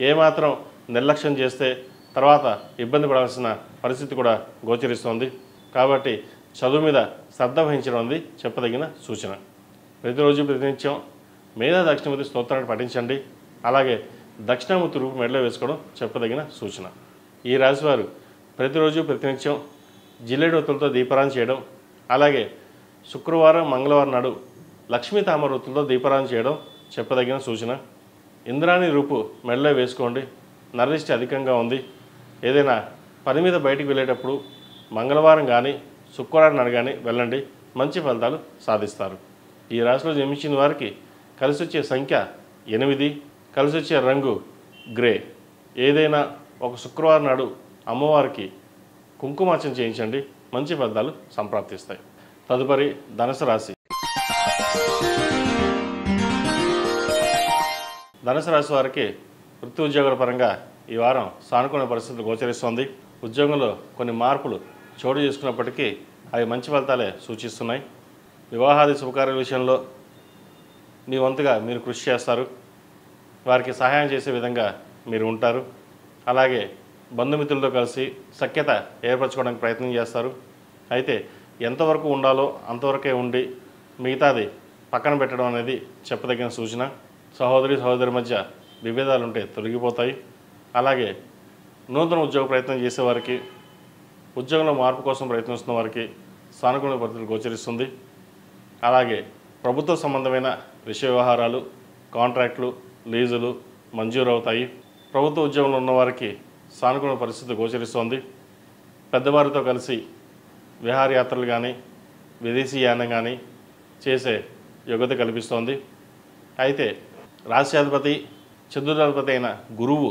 ఏమాత్రం నిర్లక్ష్యం చేస్తే తర్వాత ఇబ్బంది పడాల్సిన పరిస్థితి కూడా గోచరిస్తోంది. కాబట్టి చదువు మీద శ్రద్ధ వహించడం అనేది చెప్పదగిన సూచన. ప్రతిరోజు ప్రతినిత్యం మేధా దక్షిణమూర్తి స్తోత్రాన్ని పఠించండి. అలాగే దక్షిణామూర్తి రూపు మెడలో వేసుకోవడం చెప్పదగిన సూచన. ఈ రాశివారు ప్రతిరోజు ప్రతినిత్యం జిల్లేడు ఒత్తులతో దీపారాధన చేయడం, అలాగే శుక్రవారం మంగళవారం నాడు లక్ష్మీ తామర ఒత్తులతో దీపారాధన చేయడం చెప్పదగిన సూచన. ఇంద్రాణి రూపు మెడలో వేసుకోండి. నరదిష్టి అధికంగా ఉంది. ఏదైనా పని మీద బయటికి వెళ్ళేటప్పుడు మంగళవారం కానీ శుక్రవారం నాడు కానీ వెళ్ళండి, మంచి ఫలితాలు సాధిస్తారు. ఈ రాశిలో జన్మించిన వారికి కలిసి వచ్చే సంఖ్య 8, కలిసి వచ్చే రంగు గ్రే. ఏదైనా ఒక శుక్రవారం నాడు అమ్మవారికి కుంకుమార్చన చేయించండి, మంచి ఫలితాలు సంప్రాప్తిస్తాయి. తదుపరి ధనుసు రాశి. ధనుసు రాశి వారికి వృత్తి ఉద్యోగుల పరంగా ఈ వారం సానుకూల పరిస్థితులు గోచరిస్తోంది. ఉద్యోగంలో కొన్ని మార్పులు చోటు చేసుకున్నప్పటికీ అవి మంచి ఫలితాలే సూచిస్తున్నాయి. వివాహాది శుభకార్యాల విషయంలో మీ వంతుగా మీరు కృషి చేస్తారు. వారికి సహాయం చేసే విధంగా మీరు ఉంటారు. అలాగే బంధుమిత్రులతో కలిసి సఖ్యత ఏర్పరచుకోవడానికి ప్రయత్నం చేస్తారు. అయితే ఎంతవరకు ఉండాలో అంతవరకే ఉండి మిగతాది పక్కన పెట్టడం అనేది చెప్పదగిన సూచన. సహోదరి మధ్య విభేదాలు ఉంటే తొలగిపోతాయి. అలాగే నూతన ఉద్యోగ ప్రయత్నం చేసేవారికి, ఉద్యోగంలో మార్పు కోసం ప్రయత్నిస్తున్న వారికి సానుకూల పరిస్థితులు గోచరిస్తుంది. అలాగే ప్రభుత్వ సంబంధమైన విషయ వ్యవహారాలు, కాంట్రాక్టులు, లీజులు మంజూరు అవుతాయి. ప్రభుత్వ ఉద్యోగంలో ఉన్నవారికి సానుకూల పరిస్థితి గోచరిస్తోంది. పెద్దవారితో కలిసి విహారయాత్రలు కానీ విదేశీ యానం కానీ చేసే యోగ్యత కల్పిస్తోంది. అయితే రాశ్యాధిపతి చతుర్థాధిపతి అయిన గురువు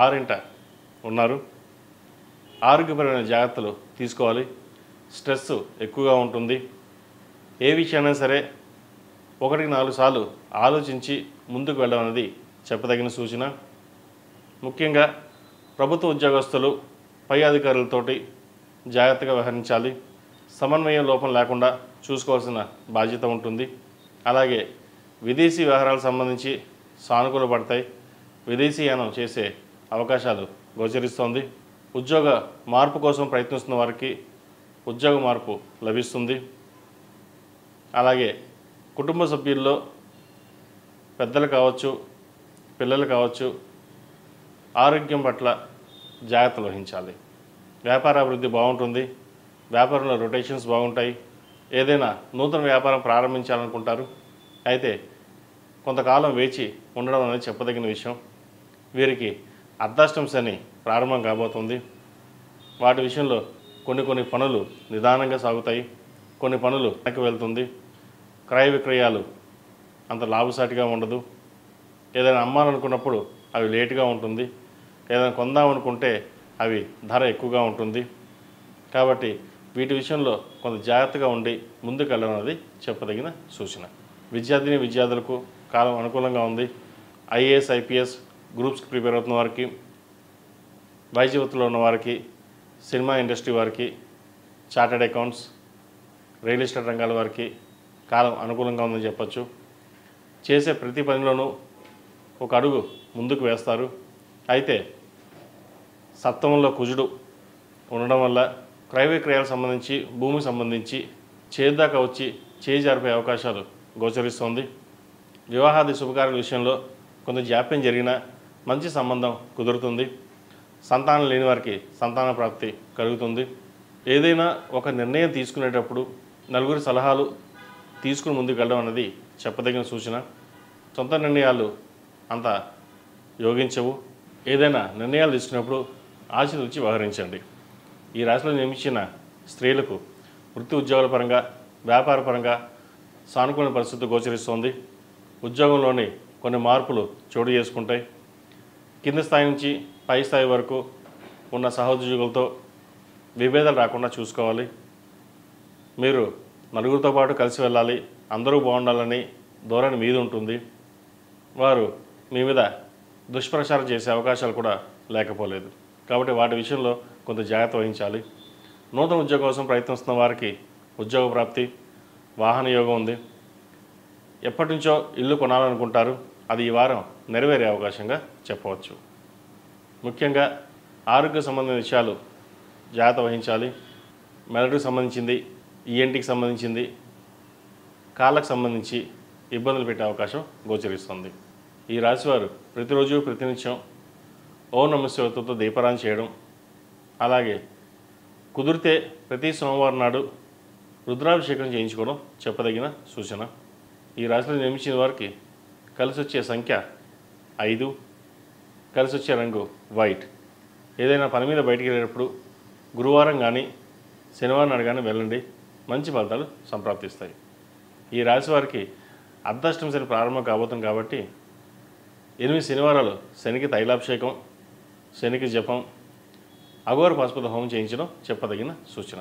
6వ ఉన్నారు. ఆరోగ్యపరమైన జాగ్రత్తలు తీసుకోవాలి. స్ట్రెస్ ఎక్కువగా ఉంటుంది. ఏ విషయాన్ని సరే 1-4 సార్లు ఆలోచించి ముందుకు వెళ్ళడం అనేది చెప్పదగిన సూచన. ముఖ్యంగా ప్రభుత్వ ఉద్యోగస్తులు పై అధికారులతోటి జాగ్రత్తగా వ్యవహరించాలి. సమన్వయం లోపం లేకుండా చూసుకోవాల్సిన బాధ్యత ఉంటుంది. అలాగే విదేశీ వ్యవహారాలకు సంబంధించి సానుకూల పడతాయి. విదేశీయానం చేసే అవకాశాలు గోచరిస్తోంది. ఉద్యోగ మార్పు కోసం ప్రయత్నిస్తున్న వారికి ఉద్యోగ మార్పు లభిస్తుంది. అలాగే కుటుంబ సభ్యుల్లో పెద్దలు కావచ్చు, పిల్లలు కావచ్చు, ఆరోగ్యం పట్ల జాగ్రత్తలు వహించాలి. వ్యాపార అభివృద్ధి బాగుంటుంది. వ్యాపారంలో రొటేషన్స్ బాగుంటాయి. ఏదైనా నూతన వ్యాపారం ప్రారంభించాలనుకుంటారు. అయితే కొంతకాలం వేచి ఉండడం అనేది చెప్పదగిన విషయం. వీరికి అర్ధాష్టం శని ప్రారంభం కాబోతుంది. వాటి విషయంలో కొన్ని పనులు నిదానంగా సాగుతాయి. కొన్ని పనులు వెనక్కి వెళ్తుంది. క్రయ విక్రయాలు అంత లాభసాటిగా ఉండదు. ఏదైనా అమ్మాలనుకున్నప్పుడు అవి లేటుగా ఉంటుంది. ఏదైనా కొందామనుకుంటే అవి ధర ఎక్కువగా ఉంటుంది. కాబట్టి వీటి విషయంలో కొంత జాగ్రత్తగా ఉండి ముందుకు వెళ్ళడం అనేది చెప్పదగిన సూచన. విద్యార్థులకు కాలం అనుకూలంగా ఉంది. ఐఏఎస్, ఐపీఎస్ గ్రూప్స్కి ప్రిపేర్ అవుతున్న వారికి, వైద్య వృత్తిలో ఉన్న వారికి, సినిమా ఇండస్ట్రీ వారికి, చార్టెడ్ అకౌంట్స్, రియల్ ఎస్టేట్ రంగాల వారికి కాలం అనుకూలంగా ఉందని చెప్పచ్చు. చేసే ప్రతి పనిలోనూ ఒక అడుగు ముందుకు వేస్తారు. అయితే సప్తమంలో కుజుడు ఉండడం వల్ల క్రయ విక్రయాలకు సంబంధించి భూమికి సంబంధించి చేదాకా వచ్చి చేయి జారిపోయే అవకాశాలు గోచరిస్తోంది. వివాహాది శుభకార్యాల విషయంలో కొంత జాప్యం జరిగినా మంచి సంబంధం కుదురుతుంది. సంతానం లేని వారికి సంతాన ప్రాప్తి కలుగుతుంది. ఏదైనా ఒక నిర్ణయం తీసుకునేటప్పుడు నలుగురి సలహాలు తీసుకుని ముందుకు వెళ్ళడం అనేది చెప్పదగిన సూచన. సొంత నిర్ణయాలు అంత యోగించవు. ఏదైనా నిర్ణయాలు తీసుకున్నప్పుడు ఆచితూచి వ్యవహరించండి. ఈ రాశిలో జన్మించిన స్త్రీలకు వృత్తి ఉద్యోగాల పరంగా వ్యాపార పరంగా సానుకూల పరిస్థితి గోచరిస్తోంది. ఉద్యోగంలోని కొన్ని మార్పులు చోటు చేసుకుంటాయి. కింది స్థాయి నుంచి పై స్థాయి వరకు ఉన్న సహోద్యోగులతో విభేదాలు రాకుండా చూసుకోవాలి. మీరు నలుగురితో పాటు కలిసి వెళ్ళాలి, అందరూ బాగుండాలని ధోరణి మీద ఉంటుంది. వారు మీ మీద దుష్ప్రచారం చేసే అవకాశాలు కూడా లేకపోలేదు. కాబట్టి వాటి విషయంలో కొంత జాగ్రత్త వహించాలి. నూతన ఉద్యోగం కోసం ప్రయత్నిస్తున్న వారికి ఉద్యోగ ప్రాప్తి, వాహన యోగం ఉంది. ఎప్పటి నుంచో ఇల్లు కొనాలనుకుంటారు, అది ఈ వారం నెరవేరే అవకాశంగా చెప్పవచ్చు. ముఖ్యంగా ఆరోగ్య సంబంధించిన విషయాలు జాగ్రత్త వహించాలి. మెదడుకు సంబంధించింది, ఈఎన్టీకి సంబంధించింది, కాళ్ళకు సంబంధించి ఇబ్బందులు పెట్టే అవకాశం గోచరిస్తుంది. ఈ రాశివారు ప్రతిరోజు ప్రతినిత్యం ఓం నమః శివాయతో దీపారాధన చేయడం, అలాగే కుదిరితే ప్రతి సోమవారం నాడు రుద్రాభిషేకం చేయించుకోవడం చెప్పదగిన సూచన. ఈ రాశిలో జన్మించిన వారికి కలిసి వచ్చే సంఖ్య 5, కలిసి వచ్చే రంగు వైట్. ఏదైనా పని మీద బయటికి వెళ్ళేటప్పుడు గురువారం కానీ శనివారం నాడు కానీ వెళ్ళండి, మంచి ఫలితాలు సంప్రాప్తిస్తాయి. ఈ రాశి వారికి అర్ధాష్టమి శని ప్రారంభం కాబోతుంది కాబట్టి 8 శనివారాలు శనికి తైలాభిషేకం, శనికి జపం, అఘోర పాశుపత హోమం చేయించడం చెప్పదగిన సూచన.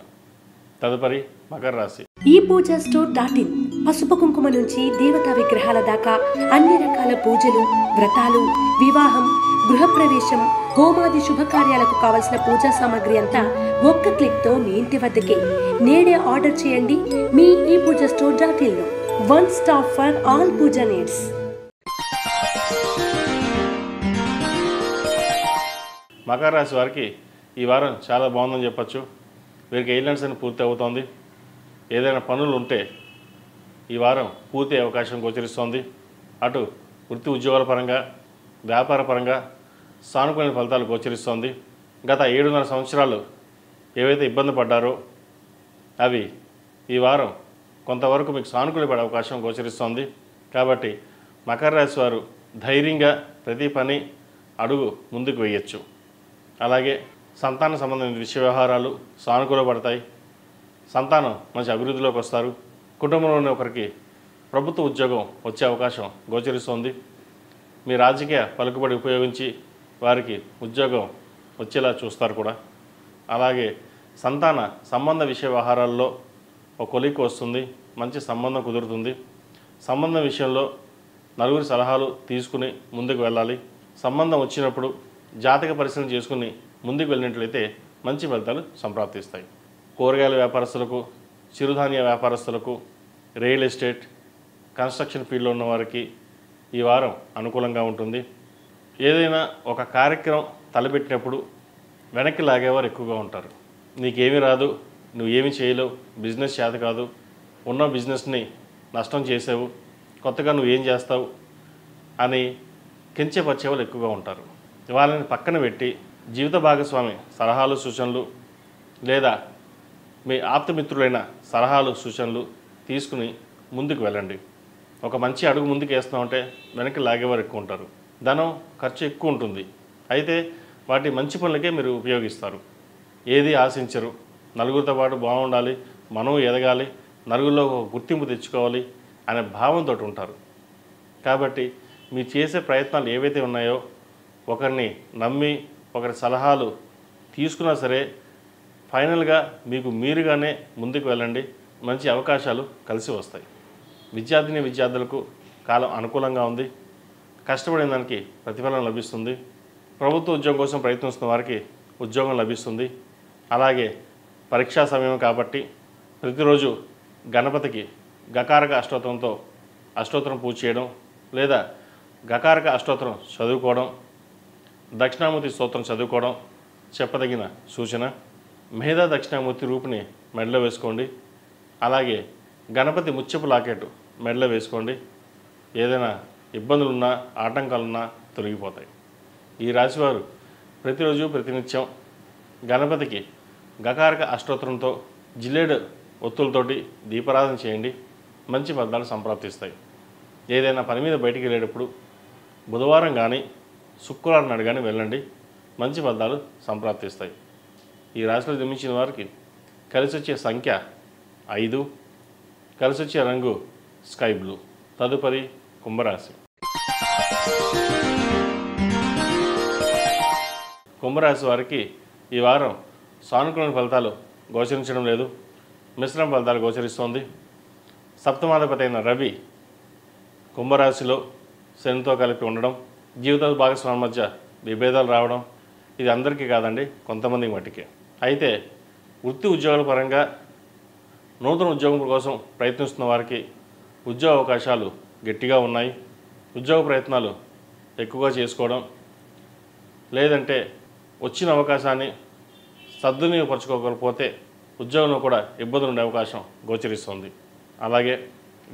తదుపరి మకర రాశి. ఈ పూజా స్టోర్ .in పసుపు కుంకుమ నుంచి దేవతా విగ్రహాల దాకా అన్ని రకాల పూజలు, వ్రతాలు, వివాహం, గృహప్రవేశం, హోమాది శుభకార్యాలకు కావలసిన పూజా సామాగ్రి అంతా ఒక్క క్లిక్తో మీ ఇంటి వద్దకే. నేడే ఆర్డర్ చేయండి మీ ఈ పూజా స్టోర్ .in లో. One stop for all puja needs. మకర రాశి వారికి ఈ వారం చాలా బాగుందని చెప్పచ్చు. వీరికి ఎయిర్లైన్స్ అని పూర్తి అవుతోంది. ఏదైనా పనులు ఉంటే ఈ వారం పూర్తి అవకాశం గోచరిస్తోంది. అటు వృత్తి ఉద్యోగాల పరంగా వ్యాపార పరంగా సానుకూల ఫలితాలు గోచరిస్తోంది. గత 7.5 సంవత్సరాలు ఏవైతే ఇబ్బంది పడ్డారో అవి ఈ వారం కొంతవరకు మీకు సానుకూలపడే అవకాశం గోచరిస్తోంది. కాబట్టి మకర రాశి వారు ధైర్యంగా ప్రతి పని అడుగు ముందుకు వేయచ్చు. అలాగే సంతాన సంబంధించిన విషయ వ్యవహారాలు సానుకూలపడతాయి. సంతానం మంచి అభివృద్ధిలోకి వస్తారు. కుటుంబంలోని ఒకరికి ప్రభుత్వ ఉద్యోగం వచ్చే అవకాశం గోచరిస్తోంది. మీ రాజకీయ పలుకుబడి ఉపయోగించి వారికి ఉద్యోగం వచ్చేలా చూస్తారు కూడా. అలాగే సంతాన సంబంధ విషయ వ్యవహారాల్లో ఒక కొలిక్కి వస్తుంది, మంచి సంబంధం కుదురుతుంది. సంబంధం విషయంలో నలుగురి సలహాలు తీసుకుని ముందుకు వెళ్ళాలి. సంబంధం వచ్చినప్పుడు జాతక పరిశీలన చేసుకుని ముందుకు వెళ్ళినట్లయితే మంచి ఫలితాలు సంప్రాప్తిస్తాయి. కూరగాయల వ్యాపారస్తులకు, చిరుధాన్య వ్యాపారస్తులకు, రియల్ ఎస్టేట్, కన్స్ట్రక్షన్ ఫీల్డ్లో ఉన్న వారికి ఈ వారం అనుకూలంగా ఉంటుంది. ఏదైనా ఒక కార్యక్రమం తలపెట్టినప్పుడు వెనక్కి లాగేవారు ఎక్కువగా ఉంటారు. నీకేమీ రాదు, నువ్వు ఏమీ చేయలేవు, బిజినెస్ చేత కాదు, ఉన్న బిజినెస్ని నష్టం చేసావు, కొత్తగా నువ్వు ఏం చేస్తావు అని కించపరిచే వాళ్ళు ఎక్కువగా ఉంటారు. వాళ్ళని పక్కన పెట్టి జీవిత భాగస్వామి సలహాలు సూచనలు లేదా మీ ఆప్తమిత్రులైన సలహాలు సూచనలు తీసుకుని ముందుకు వెళ్ళండి. ఒక మంచి అడుగు ముందుకు వేస్తున్నామంటే వెనక్కి లాగేవారు ఎక్కువ ఉంటారు. ధనం ఖర్చు ఎక్కువ ఉంటుంది, అయితే వాటి మంచి పనులకే మీరు ఉపయోగిస్తారు. ఏది ఆశించరు. నలుగురితో పాటు బాగుండాలి, మనం ఎదగాలి, నలుగురిలో ఒక గుర్తింపు తెచ్చుకోవాలి అనే భావంతో ఉంటారు. కాబట్టి మీరు చేసే ప్రయత్నాలు ఏవైతే ఉన్నాయో ఒకరిని నమ్మి ఒకరి సలహాలు తీసుకున్నా సరే ఫైనల్గా మీకు మీరుగానే ముందుకు వెళ్ళండి. మంచి అవకాశాలు కలిసి వస్తాయి. విద్యార్థులకు కాలం అనుకూలంగా ఉంది. కష్టపడిన దానికి ప్రతిఫలం లభిస్తుంది. ప్రభుత్వ ఉద్యోగం కోసం ప్రయత్నిస్తున్న వారికి ఉద్యోగం లభిస్తుంది. అలాగే పరీక్షా సమయం కాబట్టి ప్రతిరోజు గణపతికి గకారక అష్టోత్తరంతో అష్టోత్తరం పూజ చేయడం లేదా గకారక అష్టోత్తరం చదువుకోవడం, దక్షిణామూర్తి స్తోత్రం చదువుకోవడం చెప్పదగిన సూచన. మేధా దక్షిణామూర్తి రూపుని మెడలో వేసుకోండి. అలాగే గణపతి ముత్యపు లాకెట్ మెడలో వేసుకోండి. ఏదైనా ఇబ్బందులున్నా ఆటంకాలున్నా తొలగిపోతాయి. ఈ రాశివారు ప్రతిరోజు ప్రతినిత్యం గణపతికి గకారక అష్టోత్తరంతో జిల్లేడు ఒత్తులతోటి దీపారాధన చేయండి. మంచి ఫలితాలు సంప్రాప్తిస్తాయి. ఏదైనా పని మీద బయటికి వెళ్ళేటప్పుడు బుధవారం కానీ శుక్రవారం నాడు కానీ వెళ్ళండి. మంచి ఫలితాలు సంప్రాప్తిస్తాయి. ఈ రాశిలో జన్మించిన వారికి కలిసి వచ్చే సంఖ్య 5, కలిసి వచ్చే రంగు స్కై బ్లూ. తదుపరి కుంభరాశి. కుంభరాశి వారికి ఈ వారం సానుకూల ఫలితాలు గోచరించడం లేదు. మిశ్రమ ఫలితాలు గోచరిస్తోంది. సప్తమాధిపతి అయిన రవి కుంభరాశిలో శనితో కలిపి ఉండడం, జీవిత భాగస్వామి మధ్య విభేదాలు రావడం, ఇది అందరికీ కాదండి, కొంతమందికి మట్టికే. అయితే వృత్తి ఉద్యోగాల పరంగా నూతన ఉద్యోగం కోసం ప్రయత్నిస్తున్న వారికి ఉద్యోగ అవకాశాలు గట్టిగా ఉన్నాయి. ఉద్యోగ ప్రయత్నాలు ఎక్కువగా చేసుకోవడం, లేదంటే వచ్చిన అవకాశాన్ని సద్వినియోగపరచుకోకపోతే ఉద్యోగంలో కూడా ఇబ్బందులు ఉండే అవకాశం గోచరిస్తుంది. అలాగే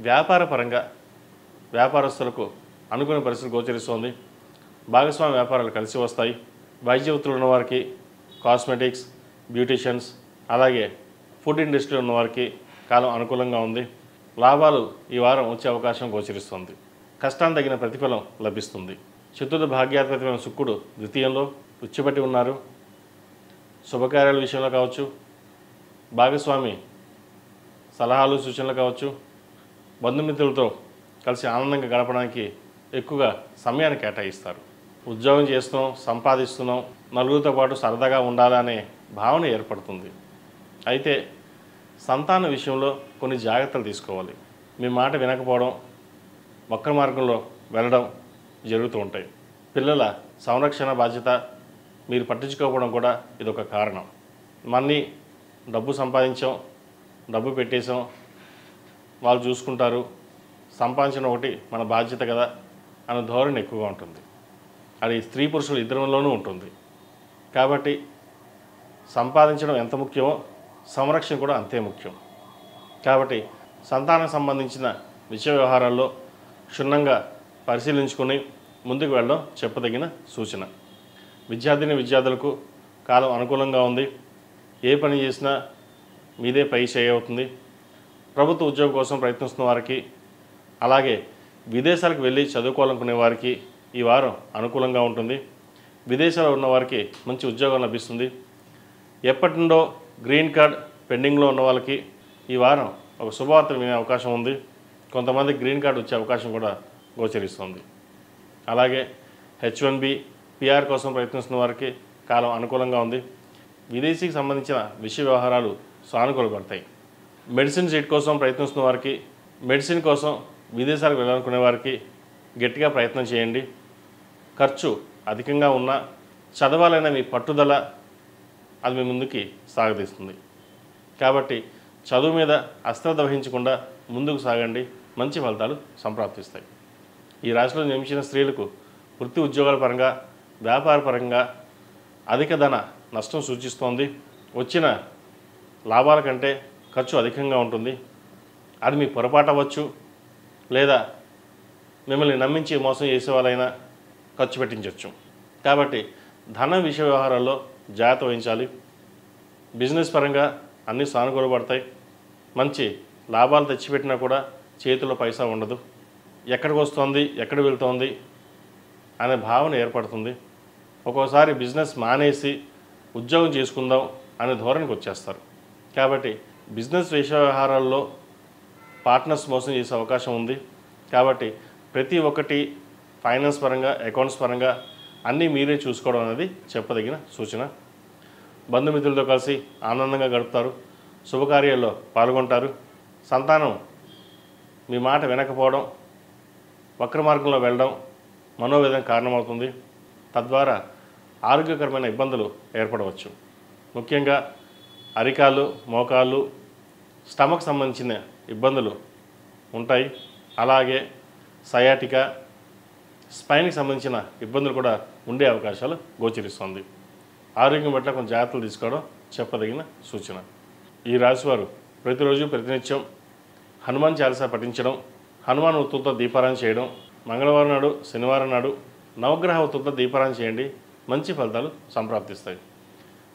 వ్యాపార పరంగా వ్యాపారస్తులకు అనుకునే పరిస్థితి గోచరిస్తోంది. భాగస్వామి వ్యాపారాలు కలిసి వస్తాయి. వైద్య వృత్తులు ఉన్నవారికి, కాస్మెటిక్స్, బ్యూటీషియన్స్, అలాగే ఫుడ్ ఇండస్ట్రీ ఉన్నవారికి కాలం అనుకూలంగా ఉంది. లాభాలు ఈ వారం వచ్చే అవకాశం గోచరిస్తుంది. కష్టానికి తగిన ప్రతిఫలం లభిస్తుంది. చతుర్థ భాగ్యాధిపతి శుక్రుడు ద్వితీయంలో ఉచ్చుపట్టి ఉన్నారు. శుభకార్యాల విషయంలో కావచ్చు, భాగస్వామి సలహాలు సూచనలు కావచ్చు, బంధుమిత్రులతో కలిసి ఆనందంగా గడపడానికి ఎక్కువగా సమయాన్ని కేటాయిస్తారు. ఉద్యోగం చేస్తున్నాం, సంపాదిస్తున్నాం, నలుగురితో పాటు సరదాగా ఉండాలనే భావన ఏర్పడుతుంది. అయితే సంతాన విషయంలో కొన్ని జాగ్రత్తలు తీసుకోవాలి. మీ మాట వినకపోవడం, వక్ర మార్గంలో వెళ్ళడం జరుగుతూ ఉంటాయి. పిల్లల సంరక్షణ బాధ్యత మీరు పట్టించుకోకపోవడం కూడా ఇదొక కారణం. మనీ డబ్బు సంపాదించాం, డబ్బు పెట్టేసాం, వాళ్ళు చూసుకుంటారు, సంపాదించడం ఒకటి మన బాధ్యత కదా అనే ధోరణి ఎక్కువగా ఉంటుంది. అది స్త్రీ పురుషులు ఇద్దరిలోనూ ఉంటుంది. కాబట్టి సంపాదించడం ఎంత ముఖ్యమో సంరక్షణ కూడా అంతే ముఖ్యం. కాబట్టి సంతానం సంబంధించిన విషయ వ్యవహారాల్లో క్షుణ్ణంగా పరిశీలించుకొని ముందుకు వెళ్ళడం చెప్పదగిన సూచన. విద్యార్థులకు కాలం అనుకూలంగా ఉంది. ఏ పని చేసినా మీదే పై చేయి అవుతుంది. ప్రభుత్వ ఉద్యోగం కోసం ప్రయత్నిస్తున్న వారికి, అలాగే విదేశాలకు వెళ్ళి చదువుకోవాలనుకునే వారికి ఈ వారం అనుకూలంగా ఉంటుంది. విదేశాల్లో ఉన్న వారికి మంచి ఉద్యోగం లభిస్తుంది. ఎప్పటి నుండో గ్రీన్ కార్డ్ పెండింగ్లో ఉన్న వాళ్ళకి ఈ వారం ఒక శుభవార్త వినే అవకాశం ఉంది. కొంతమంది గ్రీన్ కార్డు వచ్చే అవకాశం కూడా గోచరిస్తుంది. అలాగే H1B PR కోసం ప్రయత్నిస్తున్న వారికి కాలం అనుకూలంగా ఉంది. విదేశీకి సంబంధించిన విషయ వ్యవహారాలు సానుకూలపడతాయి. మెడిసిన్ సీట్ కోసం ప్రయత్నిస్తున్న వారికి, మెడిసిన్ కోసం విదేశాలకు వెళ్ళాలనుకునే వారికి గట్టిగా ప్రయత్నం చేయండి. ఖర్చు అధికంగా ఉన్నా చదవాలనే మీ పట్టుదల అది మీ ముందుకి సాగదీస్తుంది. కాబట్టి చదువు మీద అశ్రద్ధ వహించకుండా ముందుకు సాగండి. మంచి ఫలితాలు సంప్రాప్తిస్తాయి. ఈ రాశిలో జన్మించిన స్త్రీలకు వృత్తి ఉద్యోగాల పరంగా, వ్యాపార పరంగా అధిక ధన నష్టం సూచిస్తోంది. వచ్చిన లాభాల కంటే ఖర్చు అధికంగా ఉంటుంది. అది మీ పొరపాటు అవ్వచ్చు, లేదా మిమ్మల్ని నమ్మించి మోసం చేసే వాళ్ళైనా ఖర్చు పెట్టించవచ్చు. కాబట్టి ధన విషయ వ్యవహారాల్లో జాగ్రత్త వహించాలి. బిజినెస్ పరంగా అన్నీ సానుకూలపడతాయి. మంచి లాభాలు తెచ్చిపెట్టినా కూడా చేతిలో పైసా ఉండదు. ఎక్కడికి వస్తుంది, ఎక్కడ వెళ్తోంది అనే భావన ఏర్పడుతుంది. ఒక్కోసారి బిజినెస్ మానేసి ఉద్యోగం చేసుకుందాం అనే ధోరణికి వచ్చేస్తారు. కాబట్టి బిజినెస్ విషయ వ్యవహారాల్లో పార్ట్నర్స్ మోసం చేసే అవకాశం ఉంది. కాబట్టి ప్రతి ఒక్కటి ఫైనాన్స్ పరంగా, అకౌంట్స్ పరంగా అన్నీ మీరే చూసుకోవడం అనేది చెప్పదగిన సూచన. బంధుమిత్రులతో కలిసి ఆనందంగా గడుపుతారు. శుభకార్యాల్లో పాల్గొంటారు. సంతానం మీ మాట వినకపోవడం, వక్ర మార్గంలో వెళ్ళడం మనోవేదన కారణమవుతుంది. తద్వారా ఆరోగ్యకరమైన ఇబ్బందులు ఏర్పడవచ్చు. ముఖ్యంగా అరికాళ్ళు, మోకాళ్ళు, స్టమక్ సంబంధించిన ఇబ్బందులు ఉంటాయి. అలాగే సయాటికా, స్పైన్కి సంబంధించిన ఇబ్బందులు కూడా ఉండే అవకాశాలు గోచరిస్తుంది. ఆరోగ్యం పట్ల కొంచెం జాగ్రత్తలు తీసుకోవడం చెప్పదగిన సూచన. ఈ రాశివారు ప్రతిరోజు ప్రతినిత్యం హనుమాన్ చాలీసా పఠించడం, హనుమాన్ ఒత్తులతో దీపారాధన చేయడం, మంగళవారం నాడు శనివారం నాడు నవగ్రహ ఒత్తులతో దీపారాధన చేయండి. మంచి ఫలితాలు సంప్రాప్తిస్తాయి.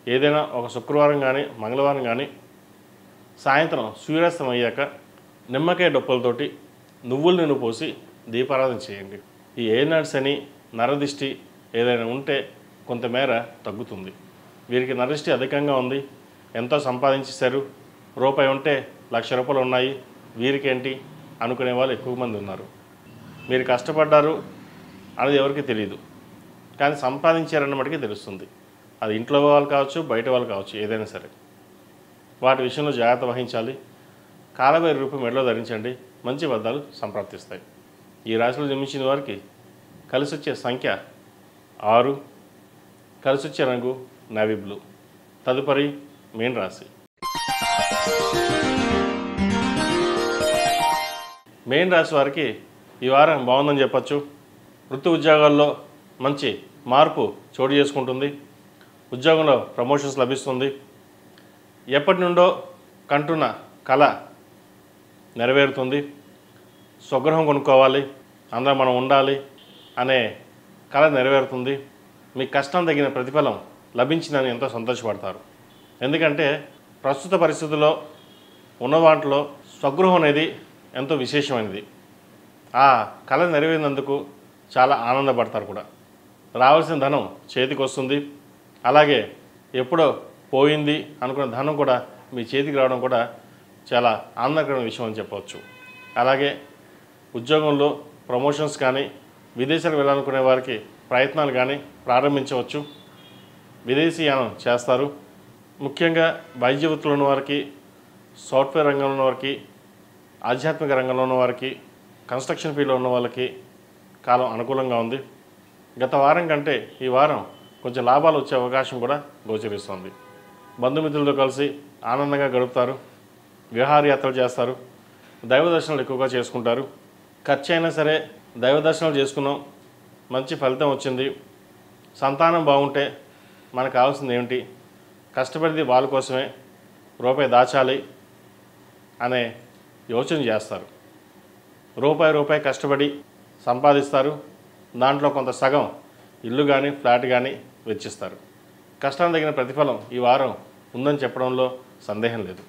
ఏదైనా ఒక శుక్రవారం కానీ మంగళవారం కానీ సాయంత్రం సూర్యాస్తం అయ్యాక నిమ్మకాయ డొప్పలతోటి నువ్వుల నూనె పోసి దీపారాధన చేయండి. ఈ ఏనాడు శని నరదిష్టి ఏదైనా ఉంటే కొంతమేర తగ్గుతుంది. వీరికి నరదిష్టి అధికంగా ఉంది, ఎంతో సంపాదించేశారు, రూపాయి ఉంటే ₹1,00,000 ఉన్నాయి, వీరికేంటి అనుకునే వాళ్ళు ఎక్కువ మంది ఉన్నారు. మీరు కష్టపడ్డారు అనేది ఎవరికి తెలియదు, కానీ సంపాదించారన్న మటుకే తెలుస్తుంది. అది ఇంట్లో వాళ్ళు కావచ్చు, బయట వాళ్ళు కావచ్చు, ఏదైనా సరే వాటి విషయంలో జాగ్రత్త వహించాలి. కాలభైరవ రూపం మెడలో ధరించండి. మంచి ఫలితాలు సంప్రాప్తిస్తాయి. ఈ రాశిలో జన్మించిన వారికి కలిసి వచ్చే సంఖ్య 6, కలిసి వచ్చే రంగు నేవీ బ్లూ. తదుపరి మీన రాశి. మీన రాశి వారికి ఈ వారం బాగుందని చెప్పచ్చు. వృత్తి ఉద్యోగాల్లో మంచి మార్పు చోటు చేసుకుంటుంది. ఉద్యోగంలో ప్రమోషన్స్ లభిస్తుంది. ఎప్పటి నుండో కంటున్న కళ నెరవేరుతుంది. స్వగృహం కొనుక్కోవాలి, అందరూ మనం ఉండాలి అనే కళ నెరవేరుతుంది. మీ కష్టం తగిన ప్రతిఫలం లభించిందని ఎంతో సంతోషపడతారు. ఎందుకంటే ప్రస్తుత పరిస్థితుల్లో ఉన్న వాటిలో స్వగృహం అనేది ఎంతో విశేషమైనది. ఆ కళ నెరవేరినందుకు చాలా ఆనందపడతారు కూడా. రావాల్సిన ధనం చేతికి వస్తుంది. అలాగే ఎప్పుడో పోయింది అనుకున్న ధనం కూడా మీ చేతికి రావడం కూడా చాలా ఆనందకరమైన విషయం అని చెప్పవచ్చు. అలాగే ఉద్యోగంలో ప్రమోషన్స్ కానీ విదేశాలకు వెళ్ళాలనుకునే వారికి ప్రయత్నాలు కానీ ప్రారంభించవచ్చు. విదేశీయానం చేస్తారు. ముఖ్యంగా వైద్య వృత్తిలో ఉన్న వారికి, సాఫ్ట్వేర్ రంగంలో ఉన్న వారికి, ఆధ్యాత్మిక రంగంలో ఉన్న వారికి, కన్స్ట్రక్షన్ ఫీల్డ్లో ఉన్న వాళ్ళకి కాలం అనుకూలంగా ఉంది. గత వారం కంటే ఈ వారం కొంచెం లాభాలు వచ్చే అవకాశం కూడా గోచరిస్తుంది. బంధుమిత్రులతో కలిసి ఆనందంగా గడుపుతారు. విహారయాత్రలు చేస్తారు. దైవ దర్శనాలు ఎక్కువగా చేసుకుంటారు. ఖర్చు అయినా సరే దైవ దర్శనాలు చేసుకున్నాం, మంచి ఫలితం వచ్చింది, సంతానం బాగుంటే మనకు కావాల్సింది ఏమిటి, కష్టపడింది వాళ్ళ కోసమే, రూపాయి దాచాలి అనే యోచన చేస్తారు. రూపాయి కష్టపడి సంపాదిస్తారు. దాంట్లో కొంత సగం ఇల్లు కానీ ఫ్లాట్ కానీ వెచ్చిస్తారు. కష్టానికి తగిన ప్రతిఫలం ఈ వారం ఉందని చెప్పడంలో సందేహం లేదు.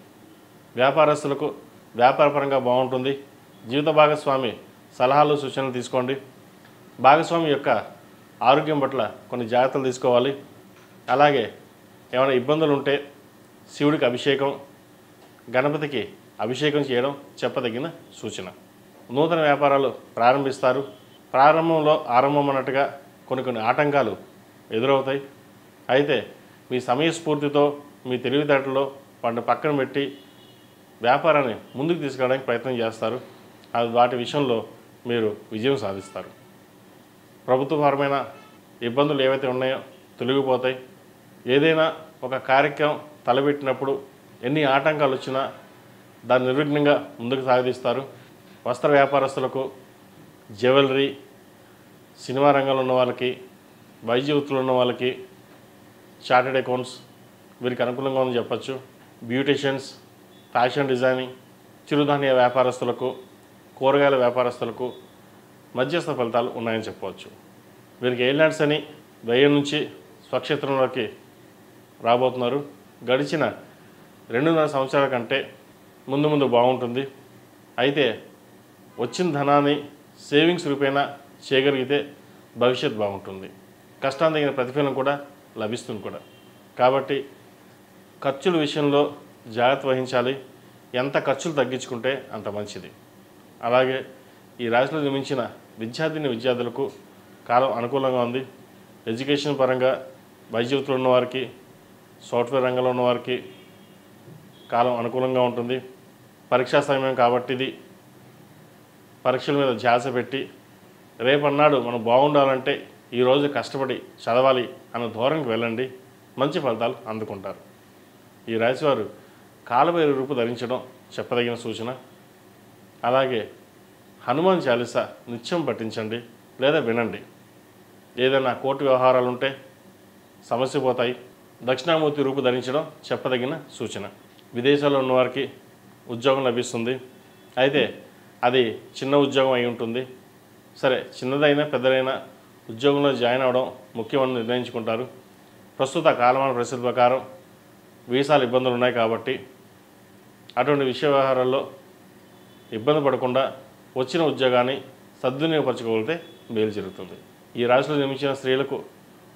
వ్యాపారస్తులకు వ్యాపారపరంగా బాగుంటుంది. జీవిత భాగస్వామి సలహాలు సూచనలు తీసుకోండి. భాగస్వామి యొక్క ఆరోగ్యం పట్ల కొన్ని జాగ్రత్తలు తీసుకోవాలి. అలాగే ఏమైనా ఇబ్బందులు ఉంటే శివుడికి అభిషేకం, గణపతికి అభిషేకం చేయడం చెప్పదగిన సూచన. నూతన వ్యాపారాలు ప్రారంభిస్తారు. ప్రారంభంలో ఆరంభం అన్నట్టుగా కొన్ని ఆటంకాలు ఎదురవుతాయి. అయితే మీ సమయస్ఫూర్తితో మీ తెలివితేటలో వాటిని పక్కన పెట్టి వ్యాపారాన్ని ముందుకు తీసుకెళ్ళడానికి ప్రయత్నం చేస్తారు. అది వాటి విషయంలో మీరు విజయం సాధిస్తారు. ప్రభుత్వపరమైన ఇబ్బందులు ఏవైతే ఉన్నాయో తొలగిపోతాయి. ఏదైనా ఒక కార్యక్రమం తలపెట్టినప్పుడు ఎన్ని ఆటంకాలు వచ్చినా దాన్ని నిర్విఘ్నంగా ముందుకు సాగిస్తారు. వస్త్ర వ్యాపారస్తులకు, జ్యువెలరీ, సినిమా రంగంలో ఉన్న వాళ్ళకి, వైద్య వృత్తులు ఉన్న వాళ్ళకి, చార్టెడ్ అకౌంట్స్ వీరికి అనుకూలంగా ఉందని చెప్పచ్చు. బ్యూటిషియన్స్, ఫ్యాషన్ డిజైనింగ్, చిరుధాన్య వ్యాపారస్తులకు, కూరగాయల వ్యాపారస్తులకు మధ్యస్థ ఫలితాలు ఉన్నాయని చెప్పవచ్చు. వీరికి ఏలినాటి శని 1000 నుంచి స్వక్షేత్రంలోకి రాబోతున్నారు. గడిచిన 2.5 సంవత్సరాల కంటే ముందు బాగుంటుంది. అయితే వచ్చిన ధనాన్ని సేవింగ్స్ రూపేణా చేయగలిగితే భవిష్యత్ బాగుంటుంది. కష్టానికి తగిన ప్రతిఫలం కూడా లభిస్తుంది కూడా. కాబట్టి ఖర్చుల విషయంలో జాగ్రత్త వహించాలి. ఎంత ఖర్చులు తగ్గించుకుంటే అంత మంచిది. అలాగే ఈ రాశిలో జన్మించిన విద్యార్థులకు కాలం అనుకూలంగా ఉంది. ఎడ్యుకేషన్ పరంగా వైద్య వృత్తిలో ఉన్నవారికి, సాఫ్ట్వేర్ రంగంలో ఉన్నవారికి కాలం అనుకూలంగా ఉంటుంది. పరీక్షా సమయం కాబట్టి ఇది పరీక్షల మీద ధ్యాస పెట్టి రేపన్నాడు మనం బాగుండాలంటే ఈరోజు కష్టపడి చదవాలి అన్న ధోరణికి వెళ్ళండి. మంచి ఫలితాలు అందుకుంటారు. ఈ రాశివారు కాలభైరవ రూపు ధరించడం చెప్పదగిన సూచన. అలాగే హనుమాన్ చాలీసా నిత్యం పఠించండి లేదా వినండి. ఏదైనా కోర్టు వ్యవహారాలు ఉంటే సమస్య పోతాయి. దక్షిణామూర్తి రూపు ధరించడం చెప్పదగిన సూచన. విదేశాల్లో ఉన్నవారికి ఉద్యోగం లభిస్తుంది. అయితే అది చిన్న ఉద్యోగం అయి ఉంటుంది. సరే, చిన్నదైనా పెద్దదైనా ఉద్యోగంలో జాయిన్ అవ్వడం ముఖ్యమని నిర్ణయించుకుంటారు. ప్రస్తుత కాలమాన పరిస్థితి ప్రకారం వీసాలు ఇబ్బందులు ఉన్నాయి కాబట్టి అటువంటి విషయ వ్యవహారాల్లో ఇబ్బంది పడకుండా వచ్చిన ఉద్యోగాన్ని సద్వినియోగపరచుకోగలిగితే మేలు జరుగుతుంది. ఈ రాశిలో జన్మించిన స్త్రీలకు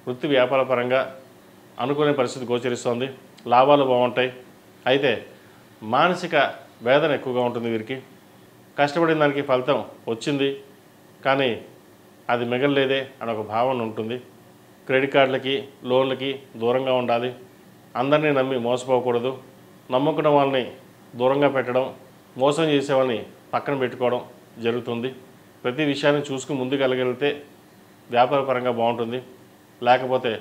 వృత్తి వ్యాపార పరంగా అనుకునే పరిస్థితి గోచరిస్తోంది. లాభాలు బాగుంటాయి. అయితే మానసిక వేదన ఎక్కువగా ఉంటుంది. వీరికి కష్టపడిన దానికి ఫలితం వచ్చింది కానీ అది మిగలలేదే అని ఒక భావన ఉంటుంది. క్రెడిట్ కార్డులకి లోన్లకి దూరంగా ఉండాలి. అందరినీ నమ్మి మోసపోకూడదు. నమ్ముకున్న వాళ్ళని దూరంగా పెట్టడం, మోసం చేసే వాళ్ళని పక్కన పెట్టుకోవడం జరుగుతుంది. ప్రతి విషయాన్ని చూసుకుని ముందుకు వెళ్ళగలిగితే వ్యాపార పరంగా బాగుంటుంది. లేకపోతే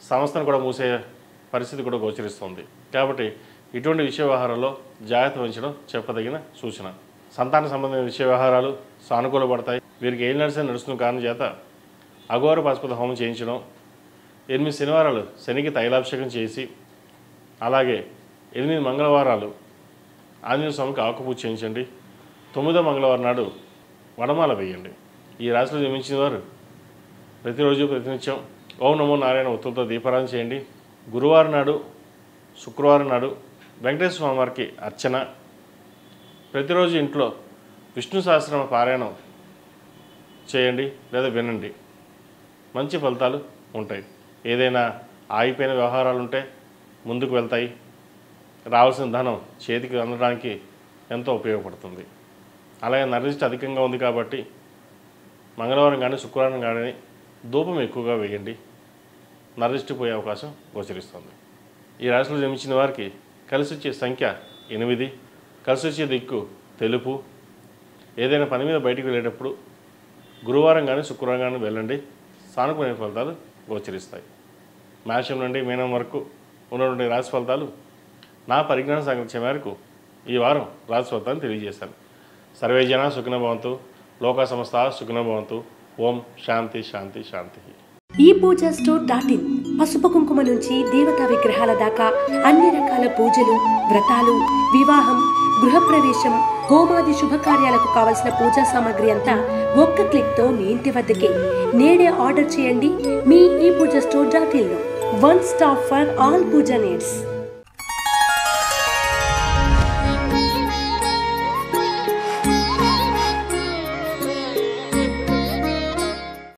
సంస్థను కూడా మూసే పరిస్థితి కూడా గోచరిస్తుంది. కాబట్టి ఇటువంటి విషయ వ్యవహారాల్లో జాగ్రత్త వహించడం చెప్పదగిన సూచన. సంతాన సంబంధించిన విషయ వ్యవహారాలు సానుకూలపడతాయి. వీరికి ఏం నడుస్తున్న కారణం చేత అఘోర పాశుపత హోమం చేయించడం, 8 శనివారాలు శనికి తైలాభిషేకం చేసి, అలాగే 8 మంగళవారాలు ఆంజనేయ స్వామికి ఆకుపూజ చేయించండి. 9వ మంగళవారం నాడు వడమాల వేయండి. ఈ రాశిలో జన్మించిన వారు ప్రతిరోజు ప్రతినిత్యం ఓం నమో నారాయణ ఉత్తులతో దీపారాధన చేయండి. గురువారం నాడు, శుక్రవారం నాడు వెంకటేశ్వర స్వామి వారికి అర్చన. ప్రతిరోజు ఇంట్లో విష్ణు సహస్రనామ పారాయణం చేయండి లేదా వినండి. మంచి ఫలితాలు ఉంటాయి. ఏదైనా ఆగిపోయిన వ్యవహారాలు ఉంటే ముందుకు వెళ్తాయి. రావాల్సిన ధనం చేతికి అందడానికి ఎంతో ఉపయోగపడుతుంది. అలాగే నరదిష్టి అధికంగా ఉంది కాబట్టి మంగళవారం కానీ శుక్రవారం కానీ ధూపం ఎక్కువగా వేయండి. నరదిష్టి పోయే అవకాశం గోచరిస్తుంది. ఈ రాశిలో జన్మించిన వారికి కలిసి వచ్చే సంఖ్య 8, కలిసి వచ్చే దిక్కు తెలుపు. ఏదైనా పని మీద బయటికి వెళ్ళేటప్పుడు గురువారం కానీ శుక్రవారం కానీ వెళ్ళండి. సానుకూల ఫలితాలు గోచరిస్తాయి. మేషం నుండి మీనం వరకు ఉన్నటువంటి రాశి ఫలితాలు నా పరిజ్ఞాన సంగతి మేరకు ఈ వారం రాశి ఫలితాన్ని తెలియజేశాను. సర్వే జన సుఖినో భవంతు, లోకా సమస్తా సుఖినో భవంతు. ఓం శాంతి శాంతి శాంతి. ఈ పూజా స్టోర్.in పసుపు కుంకుమ నుంచి దేవతా విగ్రహాల దాకా అన్ని రకాల పూజలు, వ్రతాలు, వివాహం, గృహప్రవేశం, హోమాది శుభకార్యాలకు కావలసిన పూజా సామాగ్రి అంతా ఒక్క క్లిక్తో మీ ఇంటి వద్దకే. నేడే ఆర్డర్ చేయండి మీ ఈ పూజా స్టోర్.in లో. One stop for all puja needs.